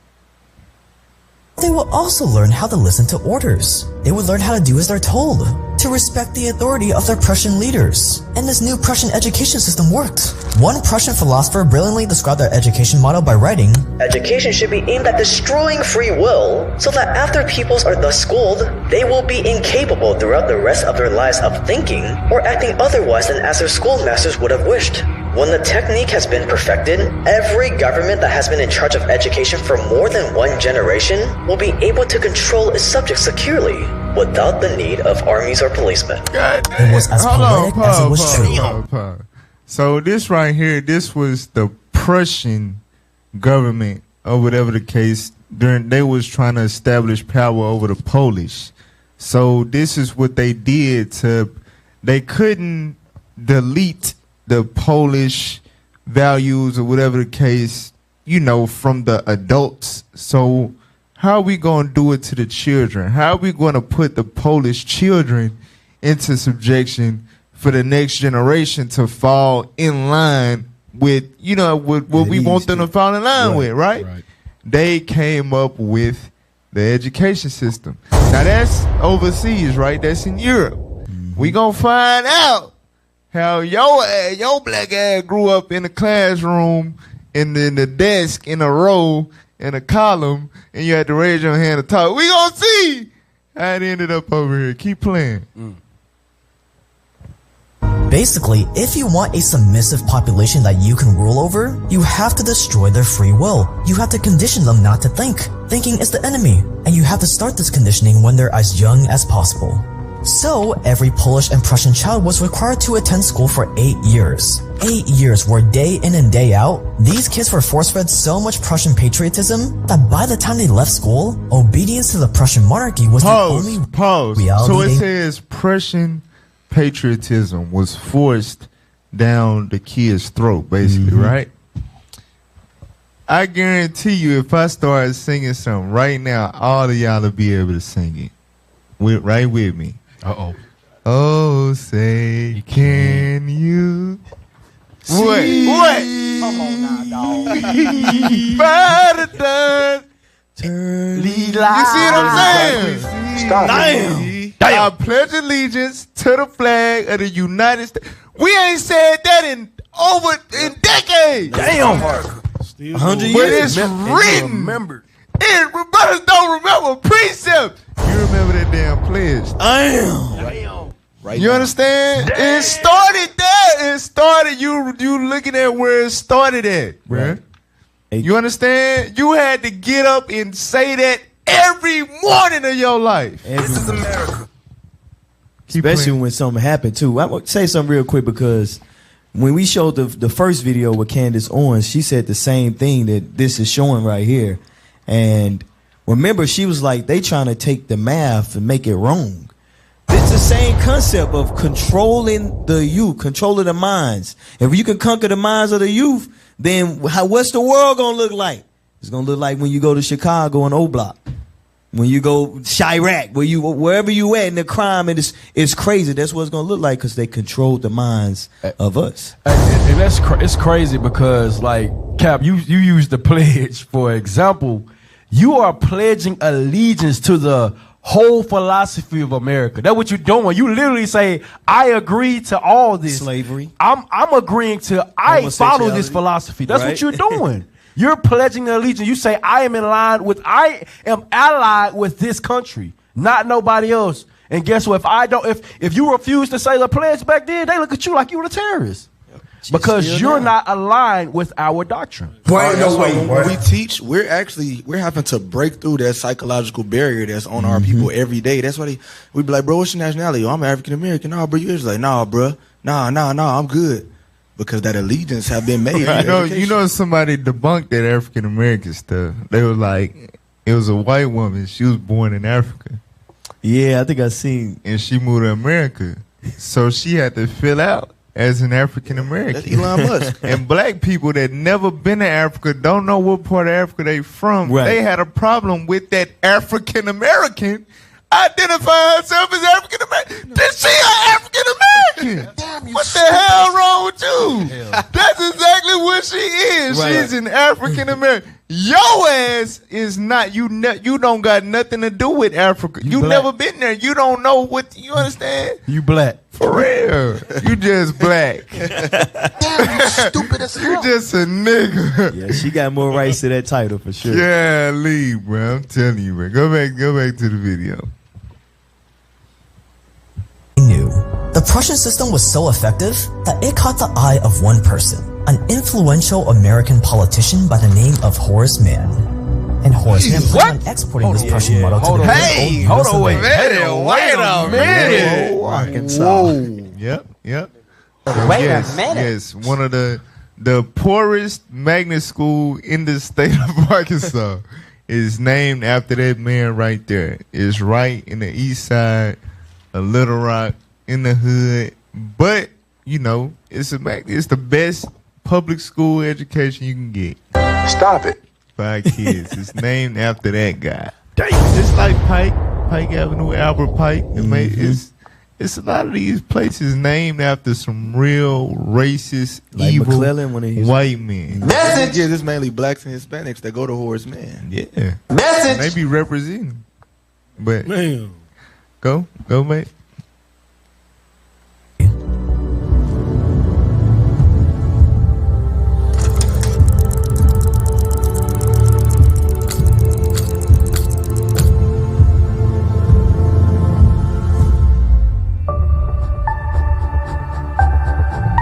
They will also learn how to listen to orders. They would learn how to do as they're told, to to respect the authority of their Prussian leaders. And this new Prussian education system worked. One Prussian philosopher brilliantly described their education model by writing, "Education should be aimed at destroying free will, so that after pupils are thus schooled, they will be incapable throughout the rest of their lives of thinking or acting otherwise than as their schoolmasters would have wished. When the technique has been perfected, every government that has been in charge of education for more than one generation will be able to control its subjects securely, without the need of armies or policemen." It was as poetic as it was true. So this right here, this was the Prussian government, or whatever the case, during they was trying to establish power over the Polish. So this is what they did they couldn't delete the Polish values or whatever the case, from the adults. So how are we going to do it to the children? How are we going to put the Polish children into subjection for the next generation to fall in line with, with what we want them to fall in line with, right? They came up with the education system. Now that's overseas, right? That's in Europe. We gonna find out how your black ass grew up in the classroom, in the desk, in a row, in a column, and you had to raise your hand to talk. We gonna see how it ended up over here. Keep playing. Basically, if you want a submissive population that you can rule over, you have to destroy their free will. You have to condition them not to think. Thinking is the enemy, and you have to start this conditioning when they're as young as possible. So, every Polish and Prussian child was required to attend school for 8 years. 8 years where day in and day out, these kids were force-fed so much Prussian patriotism that by the time they left school, obedience to the Prussian monarchy was the only reality. So it says Prussian patriotism was forced down the kid's throat, basically, right? I guarantee you, if I started singing something right now, all of y'all will be able to sing it. Right with me. Uh-oh. Oh, say, can you? What? Come on now, dog. You see what I'm saying? Stop. Damn. I pledge allegiance to the flag of the United States. We ain't said that in decades. Damn. 100 years. But it's written. Remembered. Brothers don't remember precept. You remember that damn pledge. Damn. Right you understand? Damn. It started there. It started. You looking at where it started at, bruh. You understand? You had to get up and say that every morning of your life. This is America. Especially when something happened too. I'm gonna say something real quick because when we showed the first video with Candace Owens, she said the same thing that this is showing right here. And remember, she was like, they trying to take the math and make it wrong. It's the same concept of controlling the youth, controlling the minds. If you can conquer the minds of the youth, then what's the world going to look like? It's going to look like when you go to Chicago and O-Block. When you go Chirac, wherever you at in the crime, and it's crazy. That's what it's going to look like because they controlled the minds of us. And it's crazy because, like, Cap, you use the pledge for example. You are pledging allegiance to the whole philosophy of America. That's what you're doing. You literally say, I agree to all this. Slavery. I'm agreeing to, I follow this philosophy. That's what you're doing. You're pledging allegiance. You say, I am allied with this country, not nobody else. And guess what? If you refuse to say the pledge back then, they look at you like you were a terrorist. Because you're not aligned with our doctrine. When we teach, we're having to break through that psychological barrier that's on our people every day. That's why we be like, bro, what's your nationality? Oh, I'm African American. No, bro, you Israelite. Nah, bro. Nah, I'm good. Because that allegiance have been made. You know, somebody debunked that African American stuff. They were like, it was a white woman. She was born in Africa. Yeah, I think I seen. And she moved to America. So she had to fill out as an African American. That's Elon Musk. And black people that never been to Africa, don't know what part of Africa they from. Right. They had a problem with that African American identifying herself as African American. She an African American. What the hell wrong with you? That's exactly what she is. Right. She's an African American. Your ass is not. You don't got nothing to do with Africa. You black. never been there. You don't know what. You understand? You black. For real. You just black. Damn, you stupid as hell. You just a nigga. Yeah, she got more rights to that title for sure. Yeah, leave, bro. I'm telling you, man. Go back to the video. Knew. The Prussian system was so effective that it caught the eye of one person, an influential American politician by the name of Horace Mann. And Horace Mann planned on exporting this Prussian model to the very old US of A. Wait a minute. Arkansas. Yep. Wait a minute. Yes, one of the poorest magnet school in the state of Arkansas is named after that man right there. It's right in the east side of Little Rock in the hood. But, you know, it's the best public school education you can get. Stop it. 5 kids. It's named after that guy. Just like Pike Avenue, Albert Pike. It's a lot of these places named after some real racist, Like evil McClellan when he's white men. Message. Yeah, this mainly blacks and Hispanics that go to Horace Mann. Yeah. Message. They be representing. But Man. go, mate.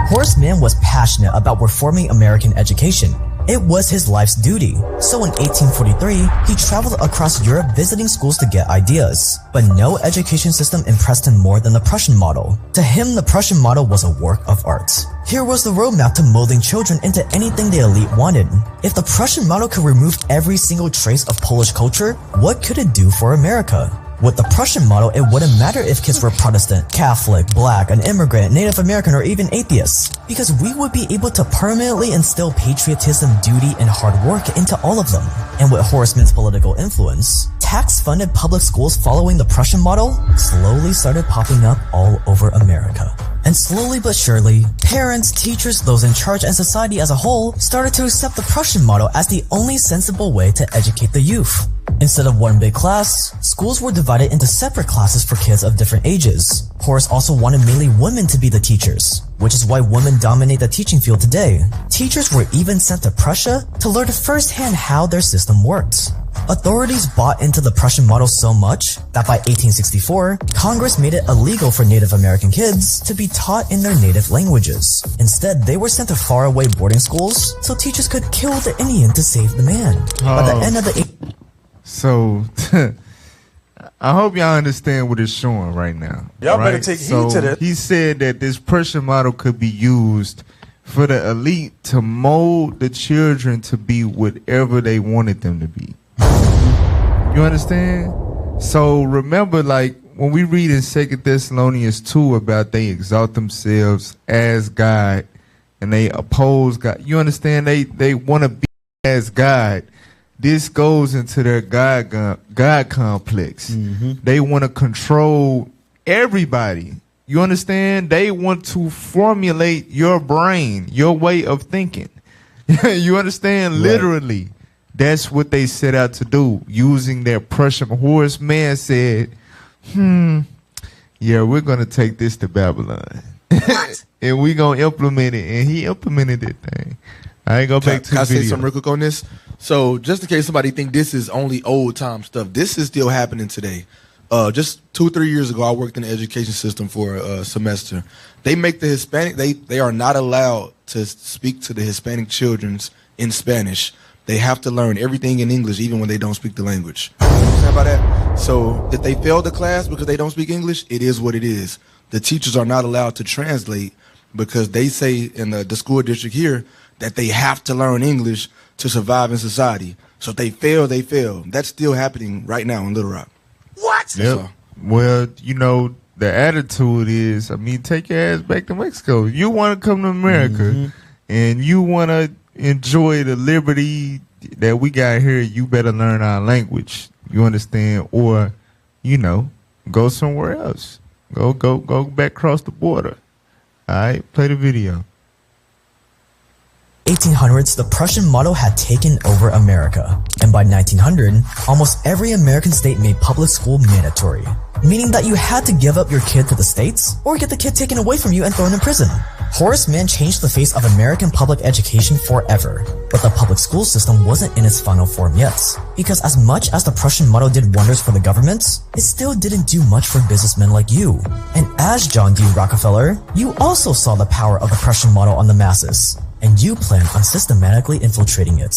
Horace Mann was passionate about reforming American education. It was his life's duty. So in 1843, he traveled across Europe visiting schools to get ideas. But no education system impressed him more than the Prussian model. To him, the Prussian model was a work of art. Here was the roadmap to molding children into anything the elite wanted. If the Prussian model could remove every single trace of Polish culture, what could it do for America? With the Prussian model, it wouldn't matter if kids were Protestant, Catholic, black, an immigrant, Native American, or even atheists, because we would be able to permanently instill patriotism, duty, and hard work into all of them. And with Horace Mann's political influence, tax-funded public schools following the Prussian model slowly started popping up all over America. And slowly but surely, parents, teachers, those in charge, and society as a whole started to accept the Prussian model as the only sensible way to educate the youth. Instead of one big class, schools were divided into separate classes for kids of different ages. Horace also wanted mainly women to be the teachers, which is why women dominate the teaching field today. Teachers were even sent to Prussia to learn firsthand how their system worked. Authorities bought into the Prussian model so much that by 1864, Congress made it illegal for Native American kids to be taught in their native languages. Instead, they were sent to faraway boarding schools so teachers could kill the Indian to save the man. By the end of the So, I hope y'all understand what it's showing right now. Y'all better right? take heed to this. He said that this Prussian model could be used for the elite to mold the children to be whatever they wanted them to be. You understand? So remember, like, when we read in 2 Thessalonians 2 about they exalt themselves as God and they oppose God. You understand? They want to be as God. This goes into their God complex. They want to control everybody. You understand? They want to formulate your brain, your way of thinking. You understand? Right. Literally, that's what they set out to do using their Prussian. Horace Mann said, yeah, we're going to take this to Babylon. And we're going to implement it. And he implemented that thing. I ain't go back to the video. Can I say something real quick on this? So just in case somebody think this is only old time stuff, this is still happening today. Just 2 or 3 years ago, I worked in the education system for a semester. They make the Hispanic, they are not allowed to speak to the Hispanic children in Spanish. They have to learn everything in English, even when they don't speak the language. You understand about that? So if they fail the class because they don't speak English, it is what it is. The teachers are not allowed to translate because they say in the school district here that they have to learn English to survive in society. So if they fail, they fail. That's still happening right now in Little Rock. What? Yep. Well, you know, the attitude is, I mean, take your ass back to Mexico. You want to come to America and you want to enjoy the liberty that we got here, you better learn our language. You understand? Or, you know, go somewhere else. Go back across the border. All right, play the video. 1800s, the Prussian model had taken over America. And by 1900, almost every American state made public school mandatory, meaning that you had to give up your kid to the states or get the kid taken away from you and thrown in prison. Horace Mann changed the face of American public education forever, but the public school system wasn't in its final form yet, because as much as the Prussian model did wonders for the governments, it still didn't do much for businessmen like you. And as John D. Rockefeller, you also saw the power of the Prussian model on the masses, and you planned on systematically infiltrating it.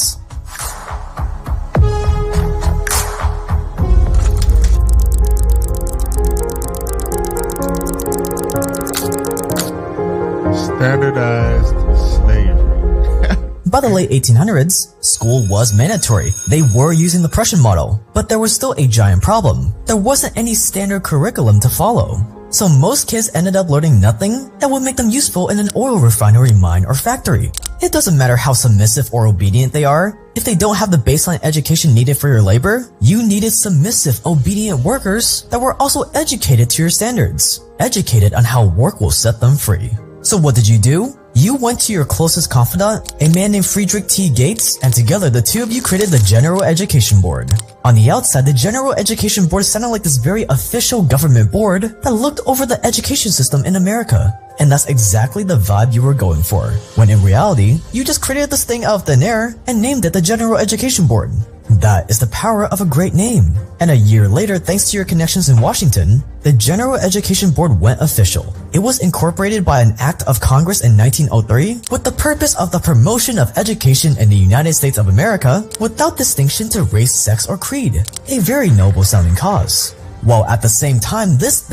Standardized slavery. By the late 1800s, school was mandatory. They were using the Prussian model, but there was still a giant problem. There wasn't any standard curriculum to follow. So most kids ended up learning nothing that would make them useful in an oil refinery, mine, or factory. It doesn't matter how submissive or obedient they are. If they don't have the baseline education needed for your labor, you needed submissive, obedient workers that were also educated to your standards, educated on how work will set them free. So what did you do? You went to your closest confidant, a man named Friedrich T. Gates, and together the two of you created the General Education Board. On the outside, the General Education Board sounded like this very official government board that looked over the education system in America. And that's exactly the vibe you were going for, when in reality, you just created this thing out of thin air and named it the General Education Board. That is the power of a great name. And a year later, thanks to your connections in Washington, the General Education Board went official. It was incorporated by an act of Congress in 1903 with the purpose of the promotion of education in the United States of America without distinction to race, sex, or creed. A very noble sounding cause. While at the same time, this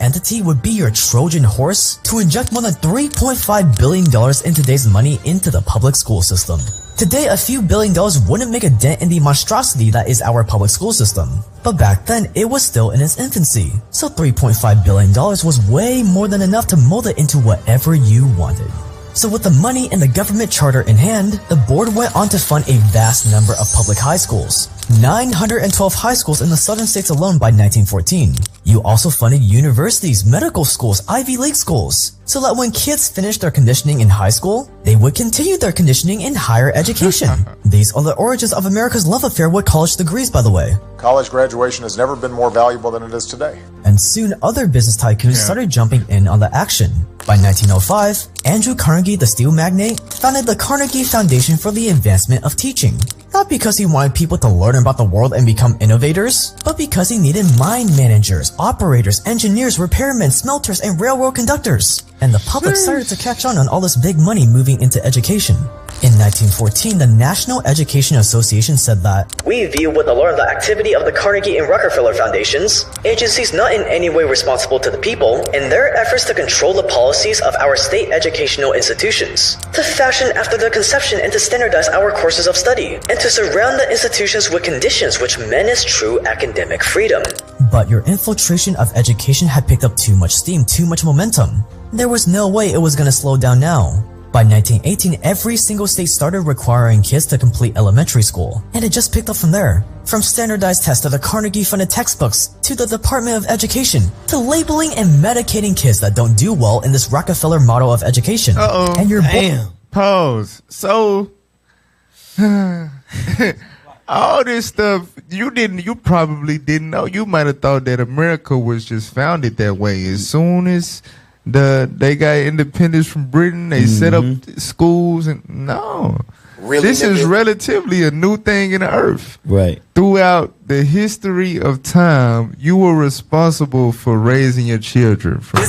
entity would be your Trojan horse to inject more than $3.5 billion in today's money into the public school system. Today, a few $1 billion wouldn't make a dent in the monstrosity that is our public school system. But back then, it was still in its infancy. So $3.5 billion was way more than enough to mold it into whatever you wanted. So with the money and the government charter in hand, the board went on to fund a vast number of public high schools. 912 high schools in the southern states alone by 1914. You also funded universities, medical schools, Ivy League schools, so that when kids finished their conditioning in high school, they would continue their conditioning in higher education. These are the origins of America's love affair with college degrees, by the way. College graduation has never been more valuable than it is today. And soon other business tycoons started jumping in on the action. By 1905, Andrew Carnegie, the steel magnate, founded the Carnegie Foundation for the Advancement of Teaching. Not because he wanted people to learn about the world and become innovators, but because he needed mine managers, operators, engineers, repairmen, smelters, and railroad conductors. And the public started to catch on all this big money moving into education. In 1914, the National Education Association said that, "We view with alarm the activity of the Carnegie and Rockefeller Foundations, agencies not in any way responsible to the people, in their efforts to control the policies of our state educational institutions, to fashion after their conception and to standardize our courses of study, and to surround the institutions with conditions which menace true academic freedom." But your infiltration of education had picked up too much steam, too much momentum. There was no way it was going to slow down now. By 1918, every single state started requiring kids to complete elementary school, and it just picked up from there. From standardized tests to the Carnegie-funded textbooks, to the Department of Education, to labeling and medicating kids that don't do well in this Rockefeller model of education. And your Pause. So, all this stuff, you probably didn't know. You might have thought that America was just founded that way. As soon as they got independence from Britain, they set up schools, and no. Really, this is relatively a new thing in the earth. Right. Throughout the history of time, you were responsible for raising your children, for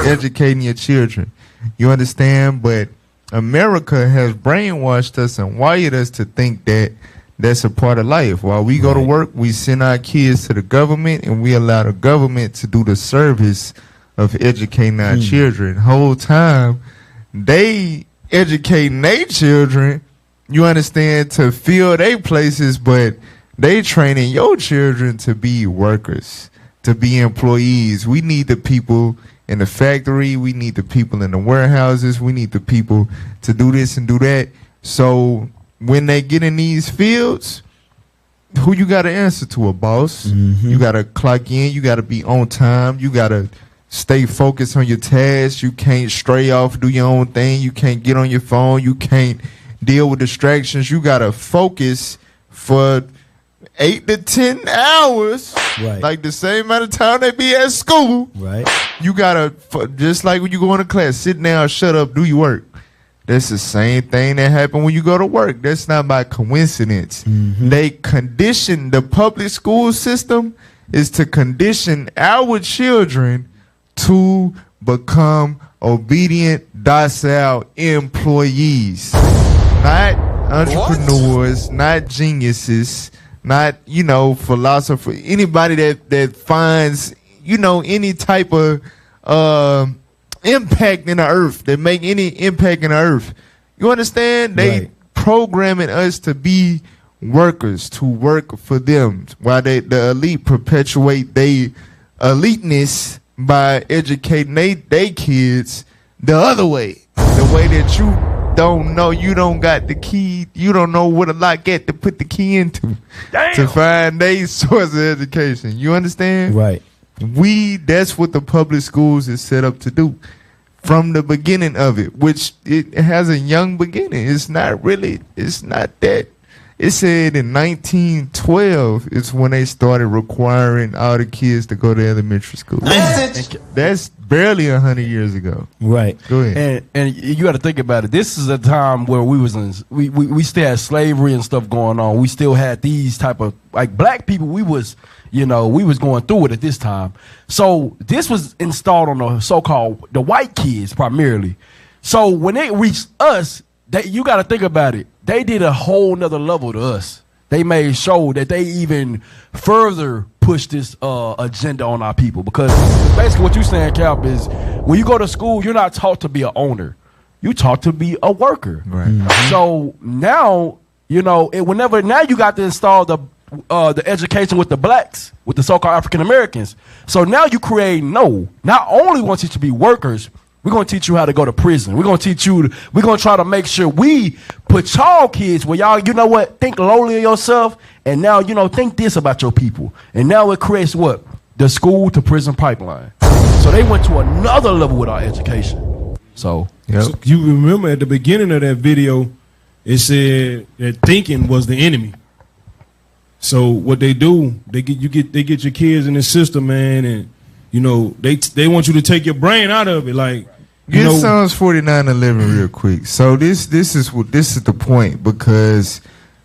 educating your children. You understand? But America has brainwashed us and wired us to think that that's a part of life. While we go to work, we send our kids to the government, and we allow the government to do the service of educating our children. Whole time, they educating their children, you understand, to fill their places, but they training your children to be workers, to be employees. We need the people in the factory. We need the people in the warehouses. We need the people to do this and do that. So when they get in these fields, who you got to answer to? A boss. You got to clock in. You got to be on time. You got to stay focused on your tasks. You can't stray off, do your own thing. You can't get on your phone. You can't deal with distractions. You gotta focus for 8 to 10 hours, Right. like the same amount of time they be at school. Right. You gotta, just like when you go into class, sit down, shut up, do your work. That's the same thing that happened when you go to work. That's not by coincidence. They condition, the public school system is to condition our children to become obedient, docile employees, not entrepreneurs, not geniuses, not, philosopher, anybody that finds, any type of impact in the earth, that make any impact in the earth. You understand? They programming us to be workers, to work for them, while the elite perpetuate their eliteness by educating they kids the other way, the way that you don't know, you don't got the key, you don't know what a lock at to put the key into to find a source of education. You understand? Right. That's what the public schools is set up to do from the beginning of it, which it has a young beginning. It's not that. It said in 1912 is when they started requiring all the kids to go to elementary school. That's barely 100 years ago. Right. Go ahead. And you got to think about it. This is a time where we still had slavery and stuff going on. We still had these type of, like, black people. We was going through it at this time. So this was installed on the so-called the white kids primarily. So when they reached us, you got to think about it. They did a whole nother level to us. They made sure that they even further push this agenda on our people, because basically what you're saying, Cap, is when you go to school, you're not taught to be an owner. You taught to be a worker. Right. So now, now you got to install the education with the blacks, with the so-called African Americans. So now you create not only want you to be workers, we're going to teach you how to go to prison. We're going to teach you, we're going to try to make sure we put y'all kids where y'all, think lowly of yourself, and now, think this about your people. And now it creates what? The school to prison pipeline. So they went to another level with our education. So you remember at the beginning of that video, it said that thinking was the enemy. So what they do, they get your kids in the system, man, and they want you to take your brain out of it, like. Get Psalms 49:11 real quick. So this is the point, because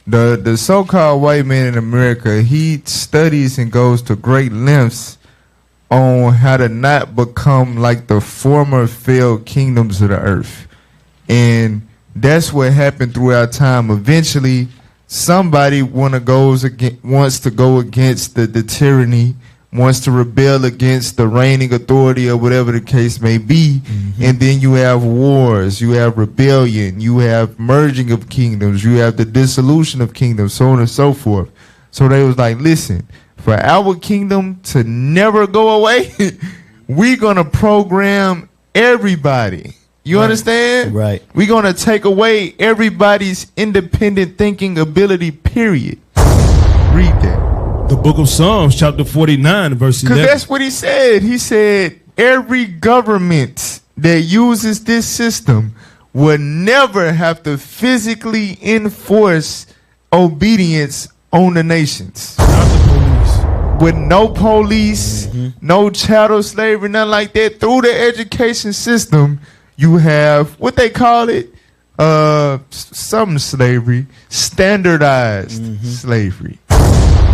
the so-called white man in America, he studies and goes to great lengths on how to not become like the former failed kingdoms of the earth, and that's what happened throughout time. Eventually, somebody wants to go against the tyranny, wants to rebel against the reigning authority or whatever the case may be. And then you have wars, you have rebellion, you have merging of kingdoms, you have the dissolution of kingdoms, so on and so forth. So they was like, listen, for our kingdom to never go away, we're going to program everybody. You understand? Right. We're going to take away everybody's independent thinking ability, period. Read that. The book of Psalms, chapter 49, verse 11. Because that's what he said. He said every government that uses this system will never have to physically enforce obedience on the nations. Not the police. With no police, no chattel slavery, nothing like that. Through the education system, you have what they call it, some slavery, standardized slavery.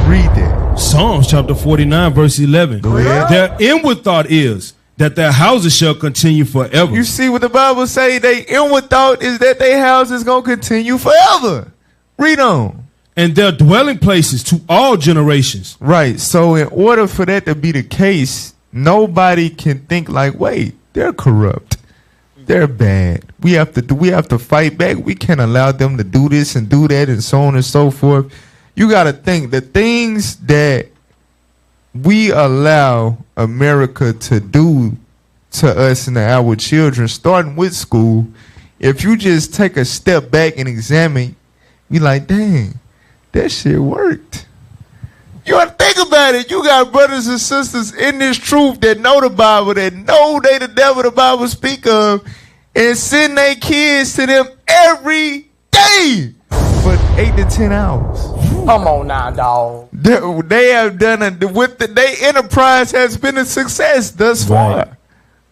Read that. Psalms chapter 49, verse 11. Their inward thought is that their houses shall continue forever. You see what the Bible say? Their inward thought is that their house is going to continue forever. Read on. And their dwelling places to all generations. Right. So in order for that to be the case, nobody can think like, wait, they're corrupt. They're bad. We have to fight back. We can't allow them to do this and do that and so on and so forth. You got to think the things that we allow America to do to us and our children, starting with school. If you just take a step back and examine, you like, dang, that shit worked. You got to think about it. You got brothers and sisters in this truth that know the Bible, that know they the devil the Bible speak of, and send their kids to them every day. 8 to 10 hours. Come on now, dog. They have done their enterprise has been a success thus far.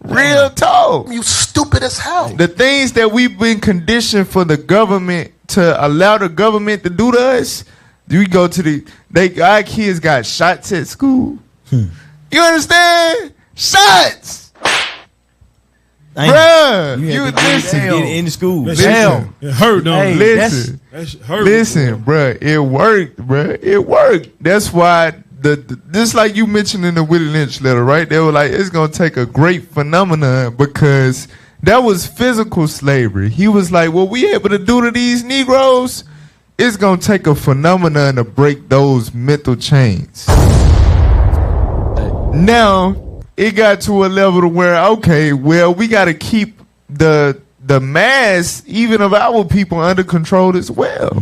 Real talk. You stupid as hell. The things that we've been conditioned for the government to allow the government to do to us, we go to our kids got shots at school. You understand? Shots. Bruh, you listen. Get in school. Damn. It hurt, though. Hey, listen. Listen, bruh. It worked, bruh. It worked. That's why this like you mentioned in the Willie Lynch letter, right? They were like, it's gonna take a great phenomenon because that was physical slavery. He was like, what we able to do to these Negroes, it's gonna take a phenomenon to break those mental chains. Now it got to a level to where, okay, well, we got to keep the mass, even of our people, under control as well.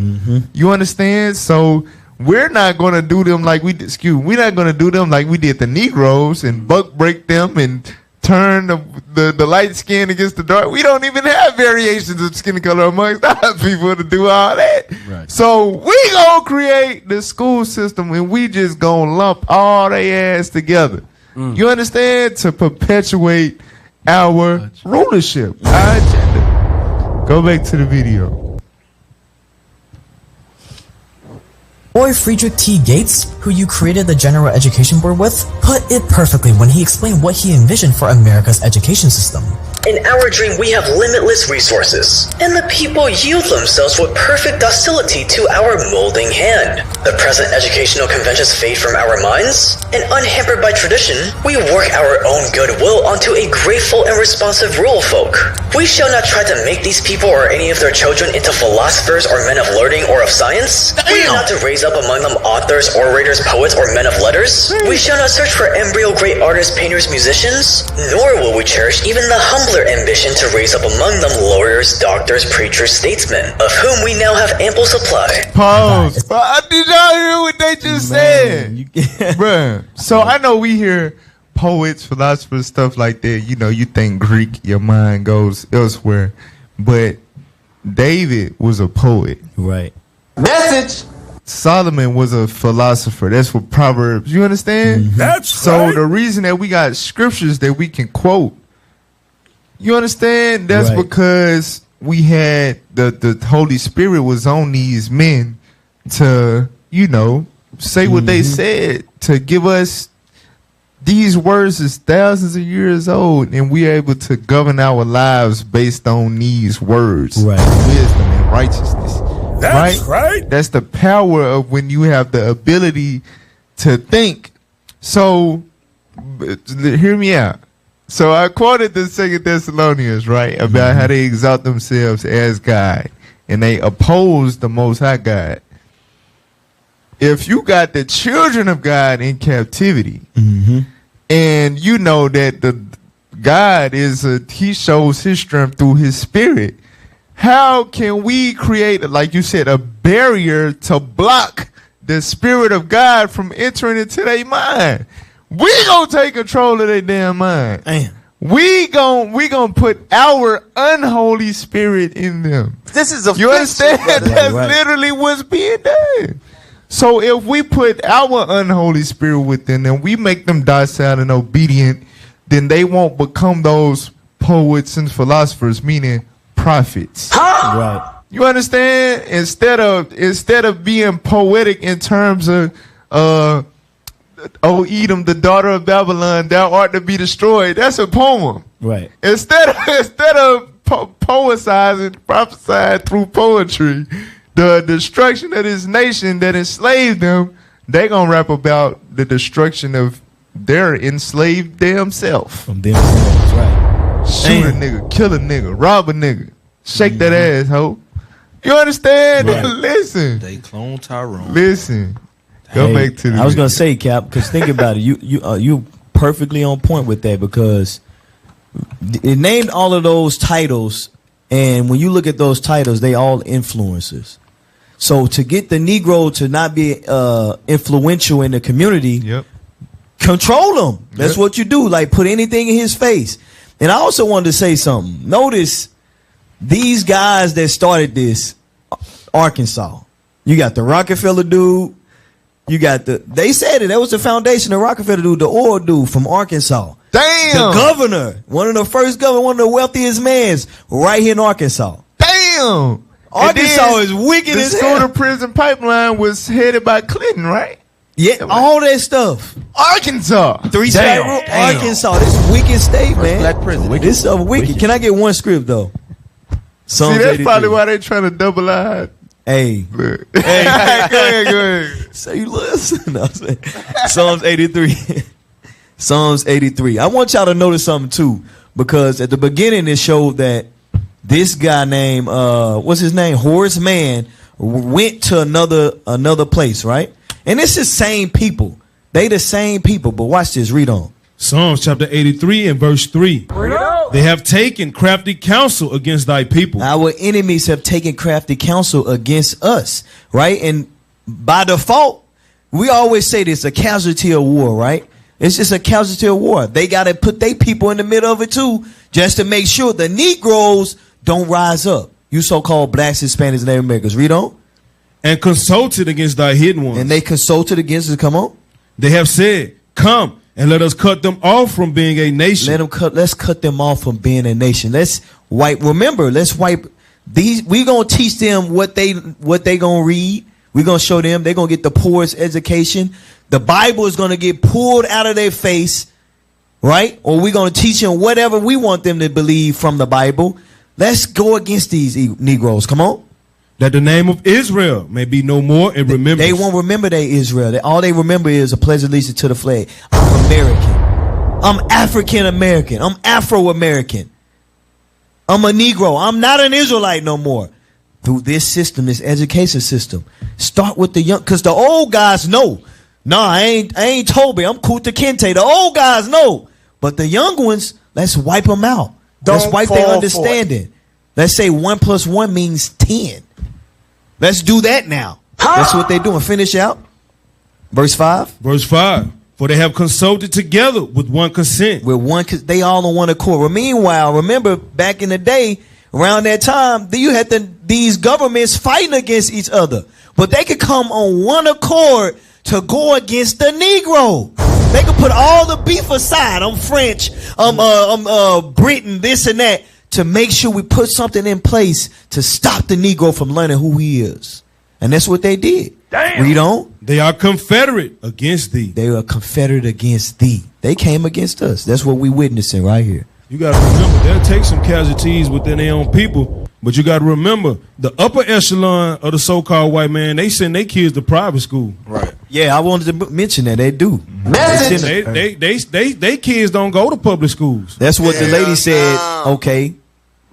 You understand? So we're not going to do them like we did. We're not going to do them like we did the Negroes and buck break them and turn the light skin against the dark. We don't even have variations of skin color amongst our people to do all that. Right. So we gonna create the school system and we just gonna lump all they ass together. You understand? To perpetuate our rulership, our agenda. Go back to the video. Boy Friedrich T. Gates, who you created the General Education Board with, put it perfectly when he explained what he envisioned for America's education system. In our dream, we have limitless resources, and the people yield themselves with perfect docility to our molding hand. The present educational conventions fade from our minds, and unhampered by tradition, we work our own goodwill onto a grateful and responsive rural folk. We shall not try to make these people or any of their children into philosophers or men of learning or of science. We are not to raise up among them authors, orators, poets, or men of letters. We shall not search for embryo great artists, painters, musicians, nor will we cherish even the humbler ambition to raise up among them lawyers, doctors, preachers, statesmen, of whom we now have ample supply. Pause. Did y'all hear what they just said? Bruh. So I know we hear poets, philosophers, stuff like that. You know, you think Greek, your mind goes elsewhere. But David was a poet. Right. Message. Solomon was a philosopher. That's what Proverbs. You understand? That's so the reason that we got scriptures that we can quote. You understand? That's because we had the Holy Spirit was on these men to, you know, say what they said, to give us these words is thousands of years old, and we're able to govern our lives based on these words. Wisdom and righteousness. That's right. That's the power of when you have the ability to think. So hear me out. So I quoted the 2 Thessalonians, right, about how they exalt themselves as God and they oppose the Most High God. If you got the children of God in captivity, and you know that the God he shows his strength through his spirit, how can we create, like you said, a barrier to block the spirit of God from entering into their mind? We gonna take control of their damn mind. We gonna put our unholy spirit in them. This is a you understand? That's literally what's being done. So if we put our unholy spirit within them, we make them docile and obedient, then they won't become those poets and philosophers, meaning prophets. Right. You understand? Instead of being poetic in terms of O Edom, the daughter of Babylon, thou art to be destroyed. That's a poem. Right. Instead of poetizing, prophesying through poetry, the destruction of this nation that enslaved them, they gonna rap about the destruction of their enslaved damn self. From themselves, right. Shoot a nigga, kill a nigga, rob a nigga, shake that ass, ho. You understand? Right. Listen. They clone Tyrone. Listen. Go back to the I was gonna say, Cap, because think about it. You perfectly on point with that, because it named all of those titles, and when you look at those titles, they all influencers. So to get the Negro to not be influential in the community, control him. That's what you do. Like, put anything in his face. And I also wanted to say something. Notice these guys that started this, Arkansas. You got the Rockefeller dude. You got they said it. That was the foundation. The Rockefeller dude, the oil dude from Arkansas. Damn. The governor, one of the first governors, one of the wealthiest mans, right here in Arkansas. Damn. Arkansas is wicked as hell. The school to prison pipeline was headed by Clinton, right? Yeah, all that stuff. Arkansas. 3-state rule. Arkansas. This wicked state, man. Black prison. This stuff wicked. Can I get one script though? Psalms See, that's 83. probably why they trying to double eye. Hey. Go ahead. So you listen. No, Psalms 83. Psalms 83. I want y'all to notice something too, because at the beginning it showed that this guy named what's his name? Horace Mann went to another place, right? And it's the same people. They the same people, but watch this. Read on. Psalms chapter 83 and verse 3. They have taken crafty counsel against thy people. Our enemies have taken crafty counsel against us, right? And by default, we always say this, a casualty of war, right? It's just a casualty of war. They got to put their people in the middle of it too, just to make sure the Negroes don't rise up. You so-called blacks, Hispanics, and Native Americans. Read on. And consulted against thy hidden ones. And they consulted against us. Come on. They have said, come and let us cut them off from being a nation. Let's cut them off from being a nation. Let's wipe these. We're gonna teach them what they gonna read. We're gonna show them they're gonna get the poorest education. The Bible is gonna get pulled out of their face, right? Or we're gonna teach them whatever we want them to believe from the Bible. Let's go against these Negroes. Come on. That the name of Israel may be no more in remembrance. They won't remember they Israel. All they remember is a pledge of allegiance to the flag. I'm American. I'm African American. I'm Afro American. I'm a Negro. I'm not an Israelite no more. Through this system, this education system, start with the young, because the old guys know. No, I ain't Toby. I'm Kuta Kente. The old guys know, but the young ones, let's wipe them out. Let's wipe their understanding. Let's say 1 + 1 means 10. Let's do that now. That's what they're doing. Finish out. Verse 5. Verse 5. For they have consulted together with one consent. They all on one accord. Well, meanwhile, remember back in the day, around that time, you had these governments fighting against each other. But they could come on one accord to go against the Negro. They could put all the beef aside. I'm French. I'm Britain, this and that, to make sure we put something in place to stop the Negro from learning who he is. And that's what they did. Damn. Read on. They are confederate against thee. They are confederate against thee. They came against us. That's what we witnessing right here. You got to remember, they'll take some casualties within their own people. But you got to remember, the upper echelon of the so-called white man, they send their kids to private school. Right. Yeah, I wanted to mention that. They do. They kids don't go to public schools. That's what the lady said. Okay.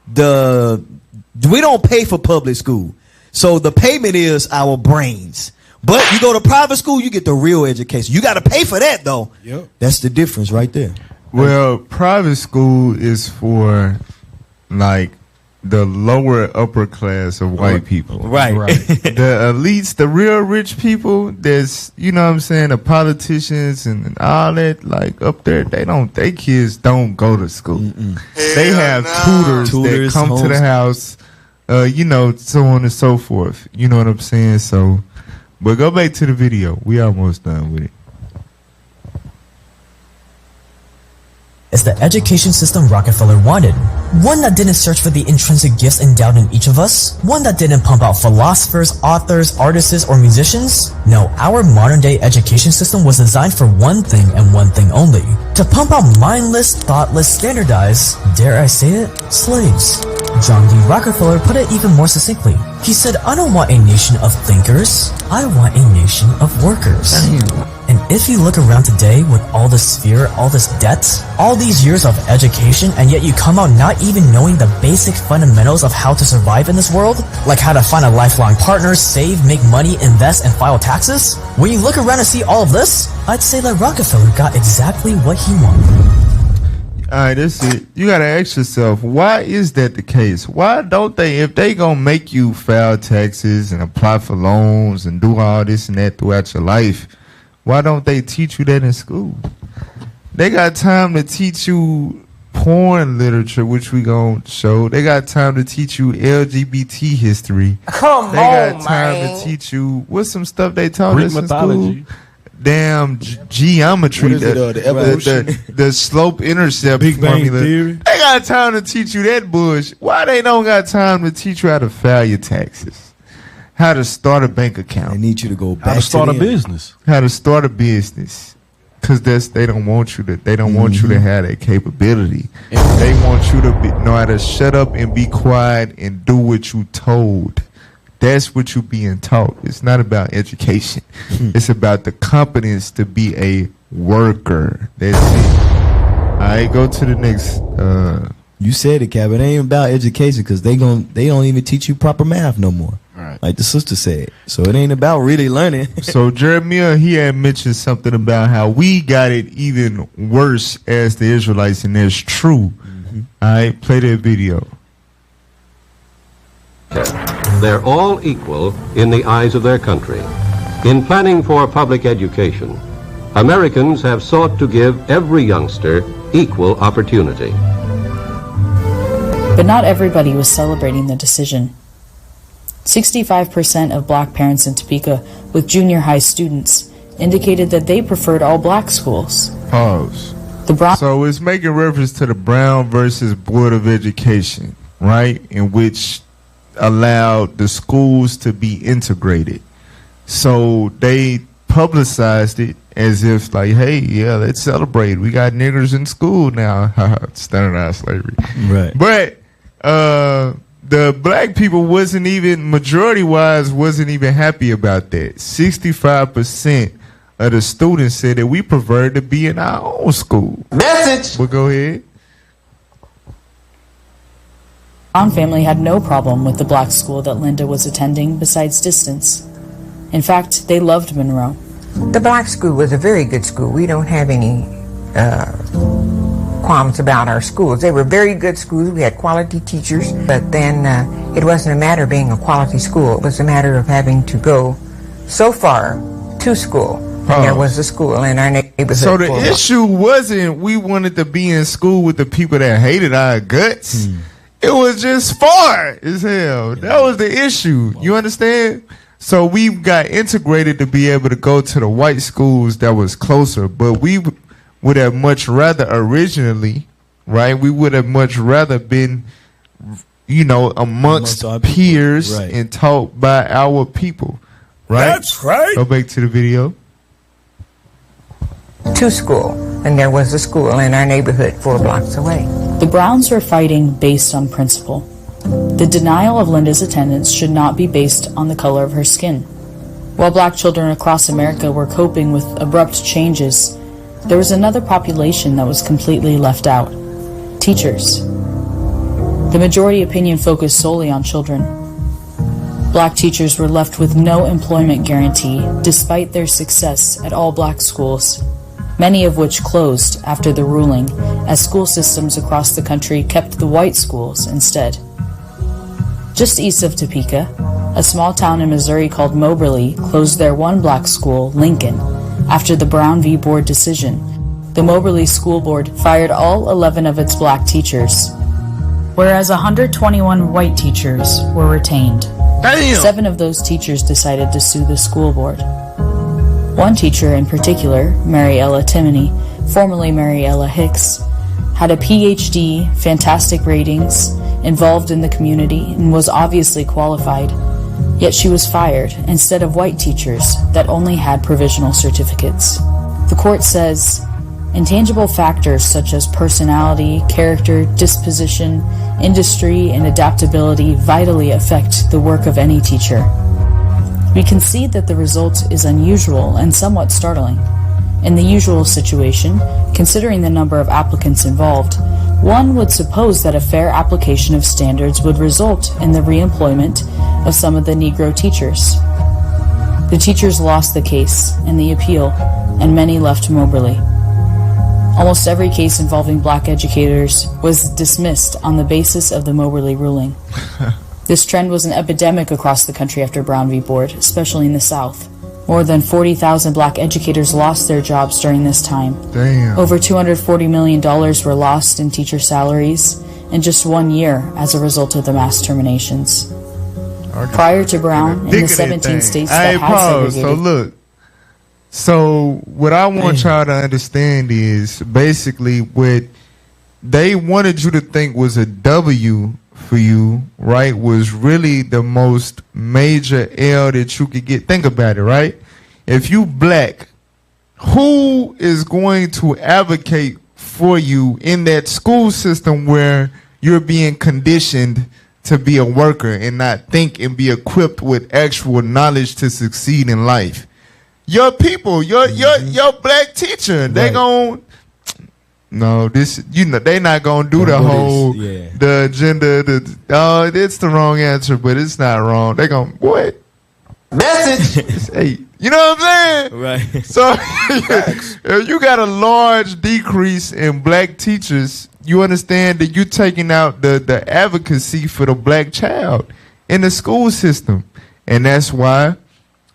We don't pay for public school. So the payment is our brains. But you go to private school, you get the real education. You got to pay for that, though. Yep. That's the difference right there. Well, private school is for, like, the lower upper class of white people. Right. The elites, the real rich people, there's, you know what I'm saying, the politicians and all that, like, up there, they kids don't go to school. They have tutors that come to the house, you know, so on and so forth. You know what I'm saying? So, but go back to the video. We almost done with it. It's the education system Rockefeller wanted. One that didn't search for the intrinsic gifts endowed in each of us. One that didn't pump out philosophers, authors, artists, or musicians. No, our modern day education system was designed for one thing and one thing only. To pump out mindless, thoughtless, standardized, dare I say it, slaves. John D. Rockefeller put it even more succinctly. He said, I don't want a nation of thinkers, I want a nation of workers. And if you look around today with all this fear, all this debt, all these years of education, and yet you come out not even knowing the basic fundamentals of how to survive in this world, like how to find a lifelong partner, save, make money, invest, and file taxes, when you look around and see all of this, I'd say that Rockefeller got exactly what he wanted. Alright, that's it. You gotta ask yourself, why is that the case? Why don't they, if they gonna make you file taxes and apply for loans and do all this and that throughout your life, why don't they teach you that in school? They got time to teach you porn literature, which we gonna show. They got time to teach you LGBT history. Come they on, got time man. to teach you what's some stuff they taught Greek us in mythology. school. Damn geometry, What is it, the evolution? the slope intercept Big Bang formula. Theory. They got time to teach you that bullshit. Why they don't got time to teach you how to file your taxes, how to start a bank account? They need you to go back How to start a them. business. How to start a business. Cause they don't want you to want you to have that capability. They want you to know how to shut up and be quiet and do what you told. That's what you being taught. It's not about education. It's about the competence to be a worker. That's it. All right, go to the next. You said it, Cap. It ain't about education because they don't even teach you proper math no more. Right. Like the sister said. So it ain't about really learning. So Jeremiah, he had mentioned something about how we got it even worse as the Israelites, and that's true. All right, play that video. They're all equal in the eyes of their country. In planning for public education, Americans have sought to give every youngster equal opportunity. But not everybody was celebrating the decision. 65% of black parents in Topeka with junior high students indicated that they preferred all black schools. Pause. The So it's making reference to the Brown versus Board of Education, right? In which allowed the schools to be integrated. So they publicized it as if like, hey, yeah, let's celebrate. We got niggers in school now. Standardized slavery. Right. But the black people wasn't even, majority-wise, wasn't even happy about that. 65% of the students said that we prefer to be in our own school. Message. But go ahead. Brown family had no problem with the black school that Linda was attending besides distance. In fact, they loved Monroe. The black school was a very good school. We don't have any qualms about our schools. They were very good schools. We had quality teachers, but then it wasn't a matter of being a quality school. It was a matter of having to go so far to school. And there was a school in our neighborhood. So the issue wasn't we wanted to be in school with the people that hated our guts. It was just far as hell. That was the issue. You understand? So we got integrated to be able to go to the white schools that was closer. But we would have much rather originally, right? We would have much rather been, you know, amongst our peers people. Right. and taught by our people. Right? That's right. Go back to the video. To school. And there was a school in our neighborhood 4 blocks away. The Browns were fighting based on principle. The denial of Linda's attendance should not be based on the color of her skin. While black children across America were coping with abrupt changes, there was another population that was completely left out: teachers. The majority opinion focused solely on children. Black teachers were left with no employment guarantee despite their success at all black schools, many of which closed after the ruling, as school systems across the country kept the white schools instead. Just east of Topeka, a small town in Missouri called Moberly closed their one black school, Lincoln, after the Brown v. Board decision. The Moberly School Board fired all 11 of its black teachers, whereas 121 white teachers were retained. Damn. 7 of those teachers decided to sue the school board. One teacher in particular, Mary Ella Timoney, formerly Mary Ella Hicks, had a PhD, fantastic ratings, involved in the community, and was obviously qualified. Yet she was fired instead of white teachers that only had provisional certificates. The court says, intangible factors such as personality, character, disposition, industry, and adaptability vitally affect the work of any teacher. We concede that the result is unusual and somewhat startling. In the usual situation, considering the number of applicants involved, one would suppose that a fair application of standards would result in the reemployment of some of the Negro teachers. The teachers lost the case in the appeal, and many left Moberly. Almost every case involving black educators was dismissed on the basis of the Moberly ruling. This trend was an epidemic across the country after Brown v. Board, especially in the South. More than 40,000 black educators lost their jobs during this time. Damn. Over $240 million were lost in teacher salaries in just 1 year as a result of the mass terminations. Prior to Brown, in the 17 states that had segregated... So look, so what I want y'all to understand is basically what they wanted you to think was a W for you, right, was really the most major L that you could get. Think about it, right? If you black, who is going to advocate for you in that school system where you're being conditioned to be a worker and not think and be equipped with actual knowledge to succeed in life? Your people, your black teacher, they gon' they not gonna do the whole the agenda. It's the wrong answer, but it's not wrong. They gonna what? Message. Hey, you know what I'm saying? Right. So if you got a large decrease in black teachers, you understand that you're taking out the advocacy for the black child in the school system, and that's why.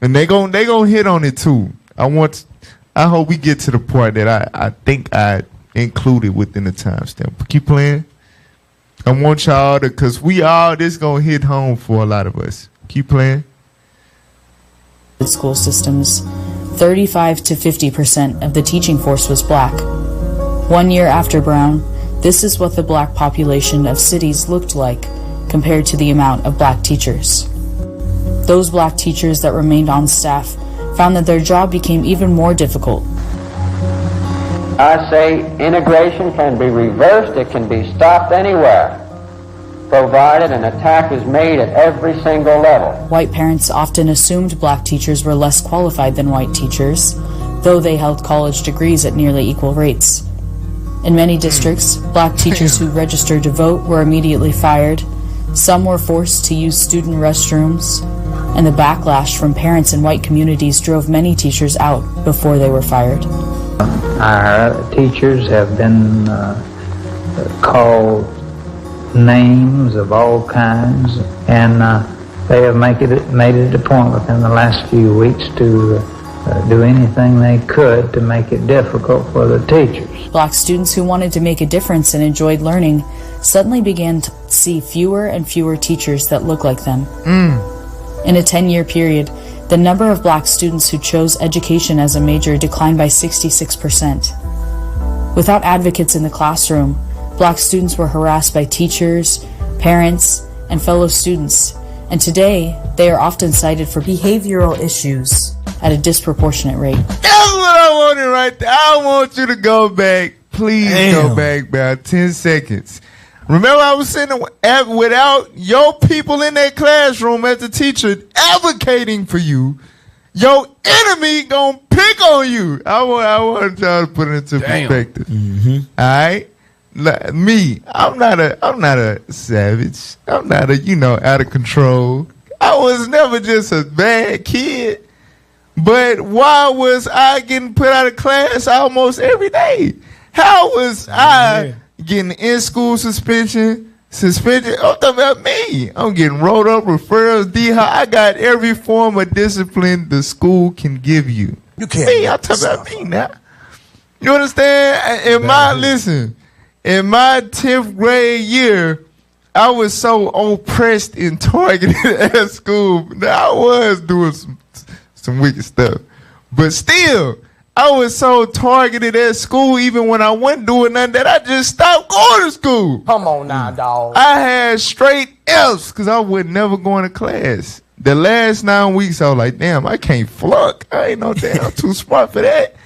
And they gon' hit on it too. I hope we get to the part that I think I included within the timestamp. Keep playing. I want y'all to, cause this gonna hit home for a lot of us. Keep playing. School systems, 35 to 50% of the teaching force was black. 1 year after Brown, this is what the black population of cities looked like compared to the amount of black teachers. Those black teachers that remained on staff found that their job became even more difficult. I say integration can be reversed, it can be stopped anywhere, provided an attack is made at every single level. White parents often assumed black teachers were less qualified than white teachers, though they held college degrees at nearly equal rates. In many districts, black teachers who registered to vote were immediately fired. Some were forced to use student restrooms, and the backlash from parents in white communities drove many teachers out before they were fired. Our teachers have been called names of all kinds, and they have made it a point within the last few weeks to do anything they could to make it difficult for the teachers. Black students who wanted to make a difference and enjoyed learning suddenly began to see fewer and fewer teachers that looked like them. In a 10-year period, the number of black students who chose education as a major declined by 66%. Without advocates in the classroom, black students were harassed by teachers, parents, and fellow students, and today they are often cited for behavioral issues at a disproportionate rate. That's what I wanted right there. I want you to go back. Please go back about 10 seconds. Remember, I was sitting without your people in that classroom as a teacher advocating for you. Your enemy gonna pick on you. I want y'all to put it into perspective. All right, me, I'm not a savage. I'm not a out of control. I was never just a bad kid. But why was I getting put out of class almost every day? How was I getting in-school suspension? I'm talking about me. I'm getting rolled up, referrals, I got every form of discipline the school can give you. You can't. Me, I'm talking about me now. You understand? In my 10th grade year, I was so oppressed and targeted at school. I was doing some wicked stuff. But still, I was so targeted at school even when I wasn't doing nothing that I just stopped going to school. Come on now, dog. I had straight F's because I would never go into class. The last 9 weeks, I was like, damn, I can't flunk. I ain't no damn too smart for that.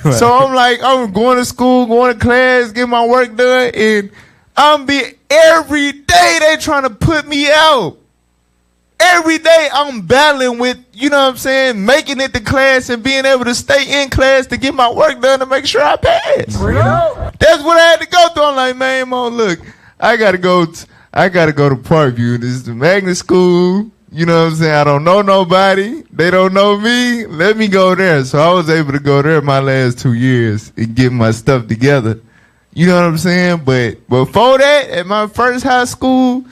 Right. So I'm like, I'm going to school, going to class, getting my work done, and every day they trying to put me out. Every day I'm battling with, making it to class and being able to stay in class to get my work done to make sure I pass. That's what I had to go through. I'm like, man, look, I gotta go to Parkview. This is the magnet school. You know what I'm saying? I don't know nobody. They don't know me. Let me go there. So I was able to go there my last 2 years and get my stuff together. You know what I'm saying? But before that, at my first high school,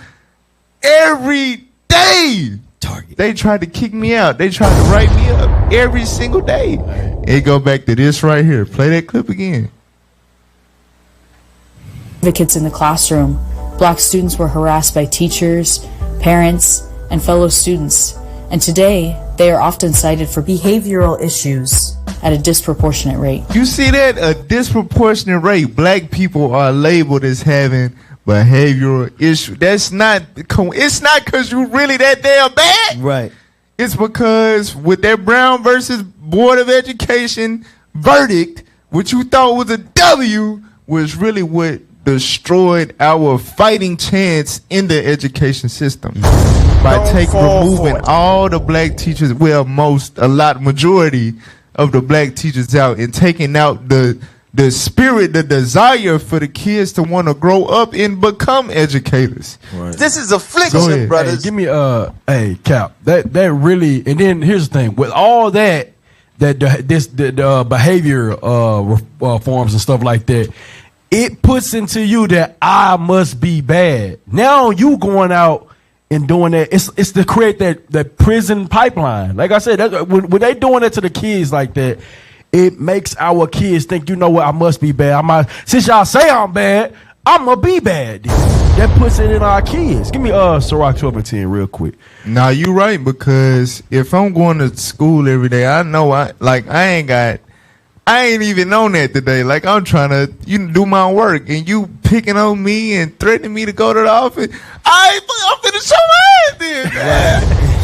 every day target. They tried to kick me out. They tried to write me up every single day. It go back to this right here. Play that clip again. Advocates in the classroom, black students were harassed by teachers, parents, and fellow students, and today they are often cited for behavioral issues at a disproportionate rate. You see that? A disproportionate rate. Black people are labeled as having behavioral issues. It's not because you really that damn bad. Right. It's because with that Brown versus Board of Education verdict, what you thought was a W was really what destroyed our fighting chance in the education system by removing all the black teachers, majority of the black teachers out and taking out the spirit, the desire for the kids to want to grow up and become educators. Right. This is affliction, brothers. Hey, give me hey Cap. That really, and then here's the thing with all that the behavior forms and stuff like that. It puts into you that I must be bad. Now you going out and doing that. It's to create that prison pipeline. Like I said, when they doing it to the kids like that, it makes our kids think, you know what, I must be bad. Since y'all say I'm bad, I'm gonna be bad. That puts it in our kids. Give me Ciroc 12 and 10 real quick. Nah, you right, because if I'm going to school every day, I know I ain't even on that today. Like, I'm trying to do my work, and you picking on me and threatening me to go to the office. I'm finna show my ass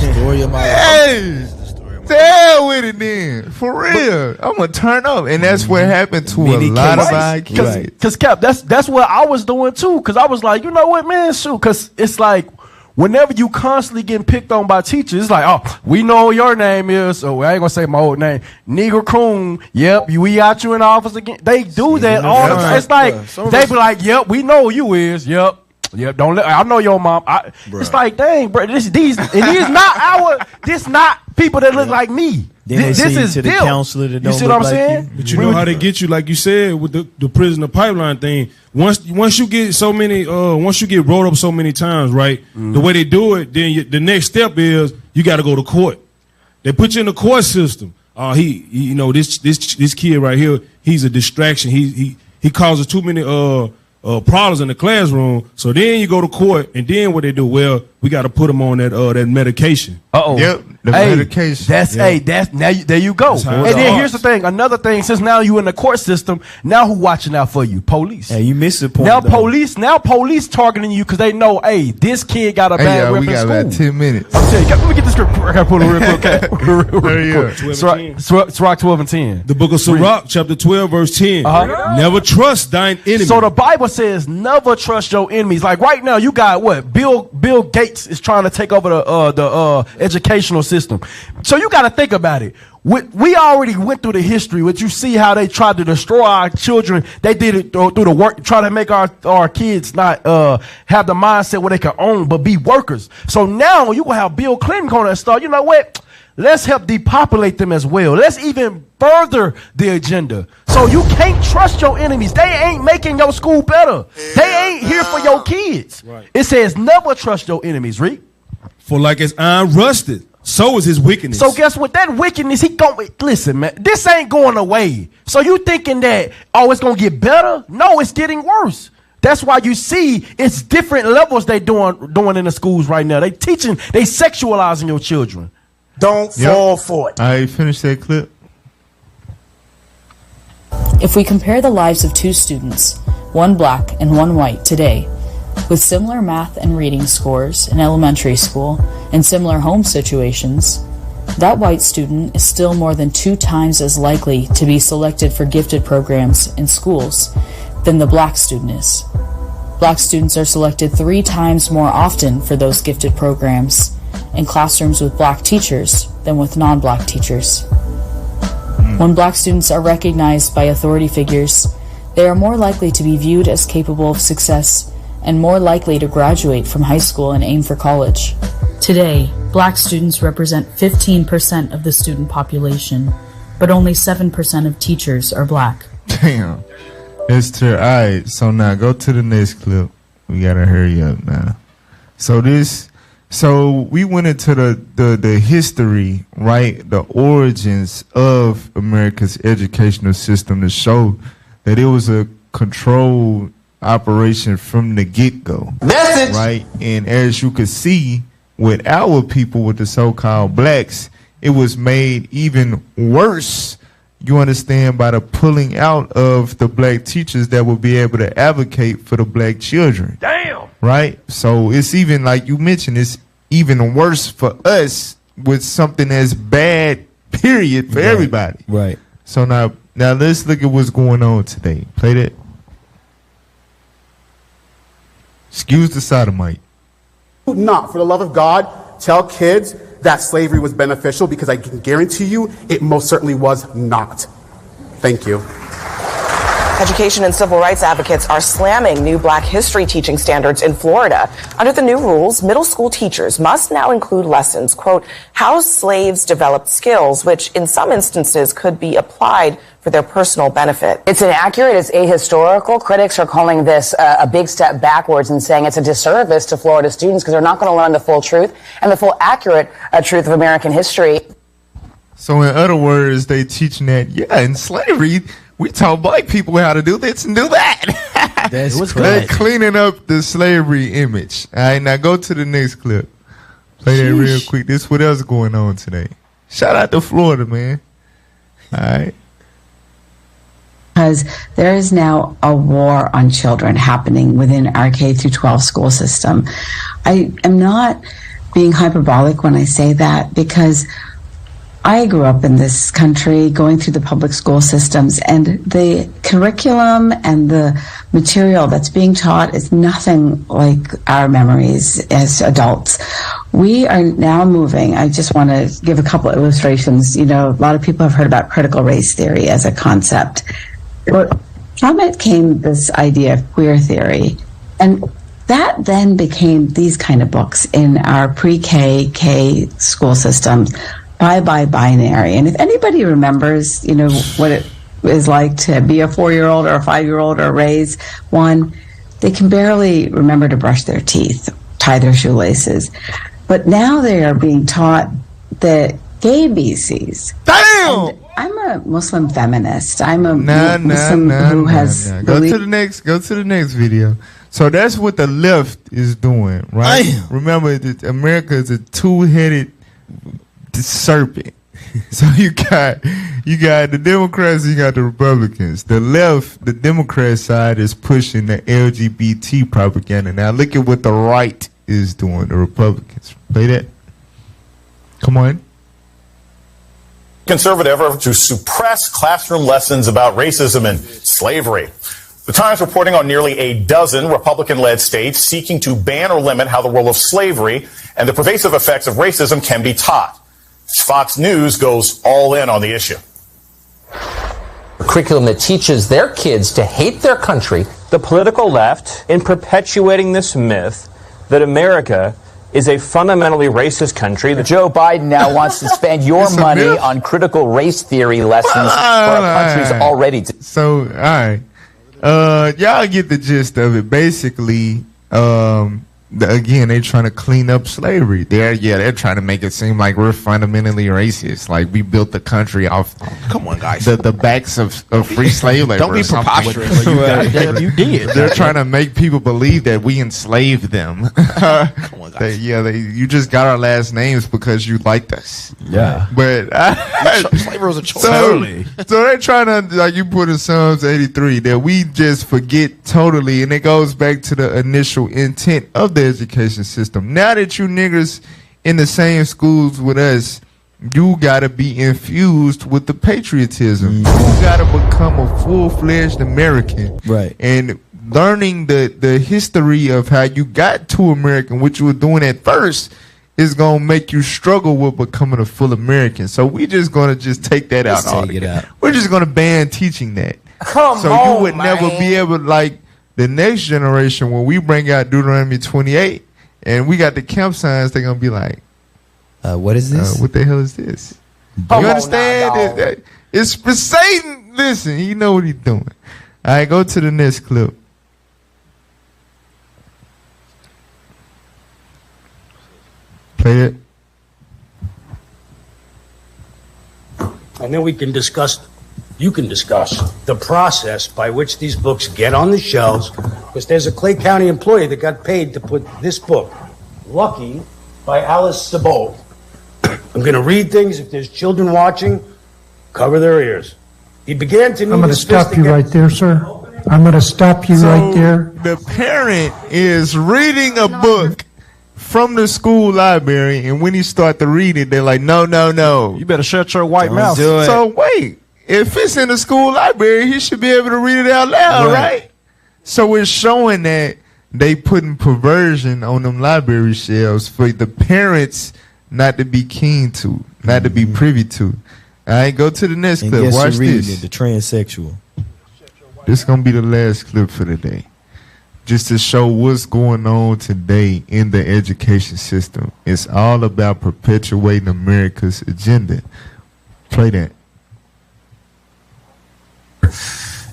then. Story of my life. Hey, to hell with it then. For real. I'm gonna turn up. And that's what happened to a lot of our kids. Because Cap, that's what I was doing too. Because I was like, you know what, man, shoot. Because it's like, whenever you constantly getting picked on by teachers, it's like, oh, we know what your name is. So I ain't gonna say my old name. Nigger Coon. Yep, we got you in the office again. They do that all the time. It's like, they be like, yep, we know who you is. Yep. Don't let. I know your mom. It's like, dang, bro. These not people that look like me. This is to the counselor that don't you see what I'm saying? But you know how they get you, like you said, with the prisoner pipeline thing. Once you get so many, once you get rolled up so many times, right? The way they do it, then the next step is you got to go to court. They put you in the court system. This kid right here, he's a distraction. He causes too many problems in the classroom. So then you go to court, and then what they do? Well, we got to put him on that medication. Yep, the medication. That's now. There you go. And then here's the thing. Another thing. Since now you in the court system, now who watching out for you? Police. Hey, you missed the point. Now police targeting you because they know, hey, this kid got a bad rep in school. We got about 10 minutes. I'm telling you, let me get this script. I got to pull it real quick. Ciroc 12 and 10. The book of Ciroc, chapter 12, verse 10. Never trust thine enemy. So the Bible says, never trust your enemies. Like right now, you got what? Bill Gates is trying to take over the educational system. So you got to think about it. We already went through the history, which you see how they tried to destroy our children. They did it through the work, try to make our kids not have the mindset where they can own, but be workers. So now you will have Bill Clinton going to start, you know what? Let's help depopulate them as well. Let's even further the agenda. So you can't trust your enemies. They ain't making your school better. They ain't here for your kids. Right. It says never trust your enemies, Reed. For like as iron rusted, so is his wickedness. So guess what? That wickedness, listen, man, this ain't going away. So you thinking that, oh, it's going to get better? No, it's getting worse. That's why you see it's different levels they doing in the schools right now. They sexualizing your children. Don't fall for it. I finished that clip. If we compare the lives of two students, one black and one white today, with similar math and reading scores in elementary school and similar home situations, that white student is still more than 2 times as likely to be selected for gifted programs in schools than the black student is. Black students are selected 3 times more often for those gifted programs in classrooms with black teachers than with non-black teachers. When black students are recognized by authority figures, they are more likely to be viewed as capable of success and more likely to graduate from high school and aim for college. Today, black students represent 15% of the student population, but only 7% of teachers are black. Damn. Alright, so now go to the next clip. We gotta hurry up now. So this So we went into the history, right? The origins of America's educational system to show that it was a controlled operation from the get-go. Message! Right? And as you could see with our people, with the so-called blacks, it was made even worse, you understand, by the pulling out of the black teachers that would be able to advocate for the black children. Damn! Right? So it's even, like you mentioned, it's even worse for us with something as bad, period, for everybody. Right. So now let's look at what's going on today. Play that. Excuse the sodomite. Do not, for the love of God, tell kids that slavery was beneficial, because I can guarantee you it most certainly was not. Thank you. Education and civil rights advocates are slamming new black history teaching standards in Florida. Under the new rules, middle school teachers must now include lessons, quote, how slaves developed skills, which in some instances could be applied for their personal benefit. It's inaccurate, it's ahistorical. Critics are calling this a big step backwards and saying it's a disservice to Florida students because they're not going to learn the full truth and the full accurate truth of American history. So in other words, they teaching that, yeah, in slavery, we taught black people how to do this and do that. They're cleaning up the slavery image. All right, now go to the next clip. Play that real quick. This is what else going on today. Shout out to Florida, man. All right. Because there is now a war on children happening within our K through 12 school system. I am not being hyperbolic when I say that, because I grew up in this country going through the public school systems, and the curriculum and the material that's being taught is nothing like our memories as adults. We are now moving. I just want to give a couple of illustrations. You know, a lot of people have heard about critical race theory as a concept. But from it came this idea of queer theory, and that then became these kind of books in our pre-K, K school systems. Bye-bye binary. And if anybody remembers, you know, what it is like to be a 4-year-old or a 5-year-old or raise one, they can barely remember to brush their teeth, tie their shoelaces. But now they are being taught the gay BCs. Damn! And I'm a Muslim feminist. I'm a Muslim who has Go to the next video. So that's what the left is doing, right? Damn. Remember that America is a two-headed serpent. So you got the Democrats, you got the Republicans. The left, the Democrat side, is pushing the LGBT propaganda. Now look at what the right is doing, the Republicans. Play that. Come on. Conservative effort to suppress classroom lessons about racism and slavery. The Times reporting on nearly a dozen Republican-led states seeking to ban or limit how the role of slavery and the pervasive effects of racism can be taught. Fox News goes all in on the issue. A curriculum that teaches their kids to hate their country. The political left, in perpetuating this myth that America is a fundamentally racist country. Joe Biden now wants to spend your money on critical race theory lessons where our country's already. So, all right. Y'all get the gist of it. Basically, again, they're trying to clean up slavery. They're trying to make it seem like we're fundamentally racist. Like we built the country off. Come on, guys. The backs of free slave labor. Don't be preposterous. You did. They're trying to make people believe that we enslaved them. Come on, guys. You just got our last names because you liked us. Yeah. But slavery was a choice. So they're trying to, like you put in Psalms 83, that we just forget totally, and it goes back to the initial intent of the education system. Now that you niggers in the same schools with us, you gotta be infused with the patriotism. You gotta become a full-fledged American. Right. And learning the history of how you got to America, what you were doing at first, is gonna make you struggle with becoming a full American. So we just gonna take that out altogether. We're just gonna ban teaching that. So you would never be able, like the next generation, when we bring out Deuteronomy 28 and we got the camp signs, they're gonna be like, what is this? What the hell is this? You understand? It's for Satan. Listen, you know what he's doing. All right, go to the next clip. Play it. And then you can discuss the process by which these books get on the shelves, because there's a Clay County employee that got paid to put this book, Lucky, by Alice Sabot. I'm going to read things. If there's children watching, cover their ears. He began to need I'm going to stop you right there, sir. I'm going to stop you right there. The parent is reading a book from the school library, and when he start to read it, they're like, no. You better shut your white mouth. So wait, if it's in the school library, he should be able to read it out loud, right? So it's showing that they putting perversion on them library shelves for the parents not to be keen to, not to be privy to. All right, go to the next clip. Watch this. The transsexual. This is going to be the last clip for the day. Just to show what's going on today in the education system. It's all about perpetuating America's agenda. Play that.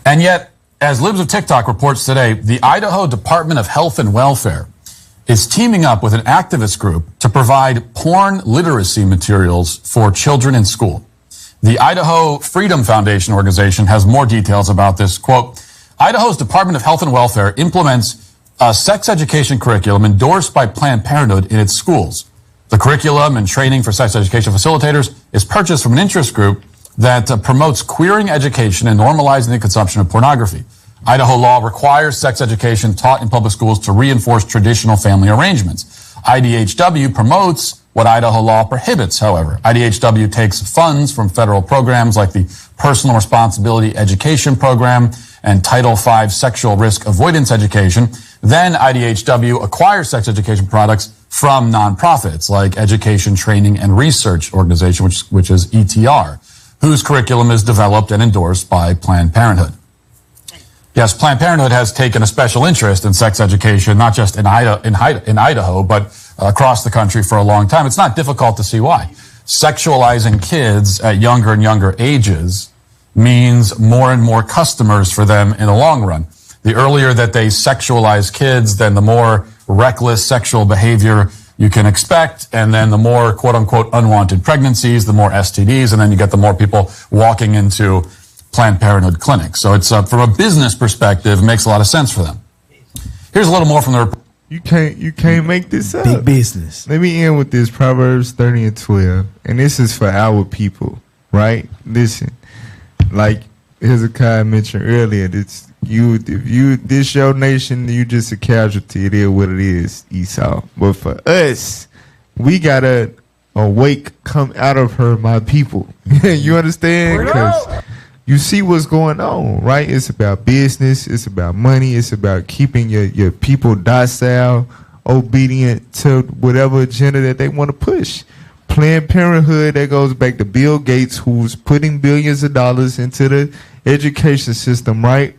And yet, as Libs of TikTok reports today, the Idaho Department of Health and Welfare is teaming up with an activist group to provide porn literacy materials for children in school. The Idaho Freedom Foundation organization has more details about this. Quote, Idaho's Department of Health and Welfare implements a sex education curriculum endorsed by Planned Parenthood in its schools. The curriculum and training for sex education facilitators is purchased from an interest group that promotes queering education and normalizing the consumption of pornography. Idaho law requires sex education taught in public schools to reinforce traditional family arrangements. IDHW promotes what Idaho law prohibits, however. IDHW takes funds from federal programs like the Personal Responsibility Education Program and Title V Sexual Risk Avoidance Education. Then IDHW acquires sex education products from nonprofits like Education Training and Research Organization, which is ETR, whose curriculum is developed and endorsed by Planned Parenthood. Yes, Planned Parenthood has taken a special interest in sex education, not just in Idaho, but across the country for a long time. It's not difficult to see why. Sexualizing kids at younger and younger ages means more and more customers for them in the long run. The earlier that they sexualize kids, then the more reckless sexual behavior you can expect, and then the more quote-unquote unwanted pregnancies, the more STDs, and then you get the more people walking into Planned Parenthood clinics. So it's from a business perspective, it makes a lot of sense for them. Here's a little more from the report. You can't make this up. Big business. Let me end with this, Proverbs 30 and 12. And this is for our people, right? Listen, like Hezekiah mentioned earlier, this your nation, you just a casualty. It is what it is, Esau. But for us, we gotta awake, come out of her, my people. You understand? Because you see what's going on, right? It's about business. It's about money. It's about keeping your people docile, obedient to whatever agenda that they want to push. Planned Parenthood, that goes back to Bill Gates, who's putting billions of dollars into the education system, right?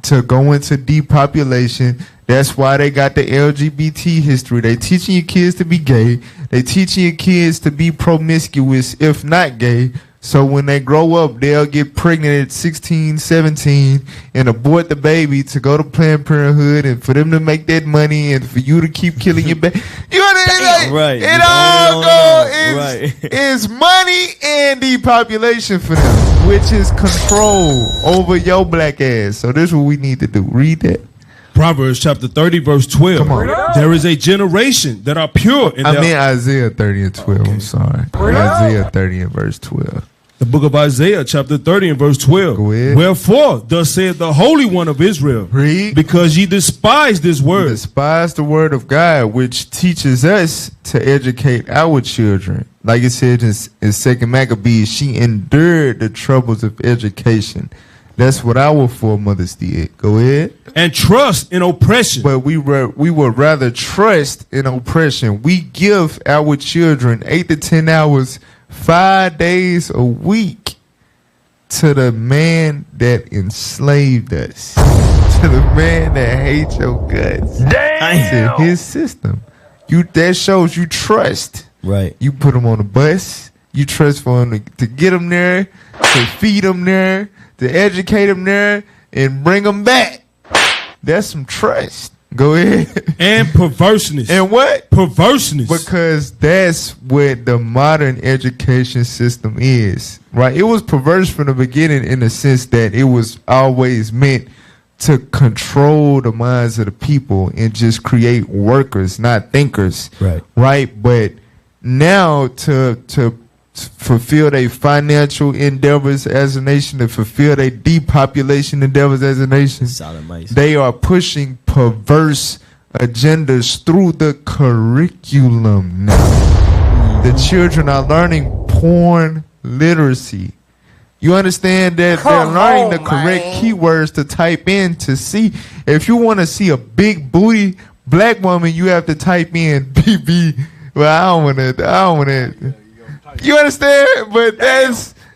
To go into depopulation. That's why they got the LGBT history. They teaching your kids to be gay. They teaching your kids to be promiscuous, if not gay. So when they grow up, they'll get pregnant at 16, 17 and abort the baby to go to Planned Parenthood and for them to make that money and for you to keep killing your baby. You understand? Right. It all goes. It's money and depopulation for them, which is control over your black ass. So this is what we need to do. Read that. Proverbs chapter 30, verse 12. Come on. There is a generation that are pure. I mean Isaiah 30 and 12. I'm sorry. Isaiah 30 and verse 12. The book of Isaiah chapter 30 and verse 12. Go ahead. Wherefore, thus saith the Holy One of Israel, read, because ye despise this word. Despise the word of God, which teaches us to educate our children. Like it said in 2 Maccabees, she endured the troubles of education. That's what our foremothers did. Go ahead. And trust in oppression. But we would rather trust in oppression. We give our children 8 to 10 hours 5 days a week to the man that enslaved us, to the man that hates your guts. Damn. To his system. That shows you trust. Right. You put him on the bus. You trust for him to get him there, to feed him there, to educate him there, and bring him back. That's some trust. Go ahead. And perverseness. And what? Perverseness. Because that's what the modern education system is, right? It was perverse from the beginning in the sense that it was always meant to control the minds of the people and just create workers, not thinkers. Right. Right? But now to fulfill their financial endeavors as a nation, to fulfill their depopulation endeavors as a nation, they are pushing perverse agendas through the curriculum now. The children are learning porn literacy. You understand that they're learning the correct keywords to type in to see. If you want to see a big booty black woman, you have to type in BB. Well, I don't want to. You understand? But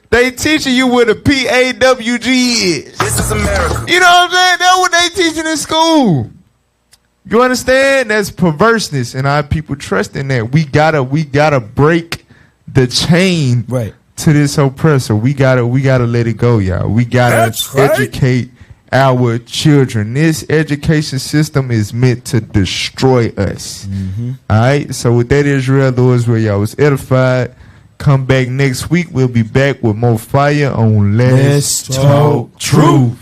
they teaching you what a PAWG is. This is America. You know what I'm saying? That's what they teaching in school. You understand? That's perverseness, and our people trust in that. We gotta break the chain to this oppressor. We gotta let it go, y'all. We gotta educate our children. This education system is meant to destroy us. All right. So with that, Israel, Lord's where y'all was edified. Come back next week. We'll be back with more fire on Let's Talk Truth.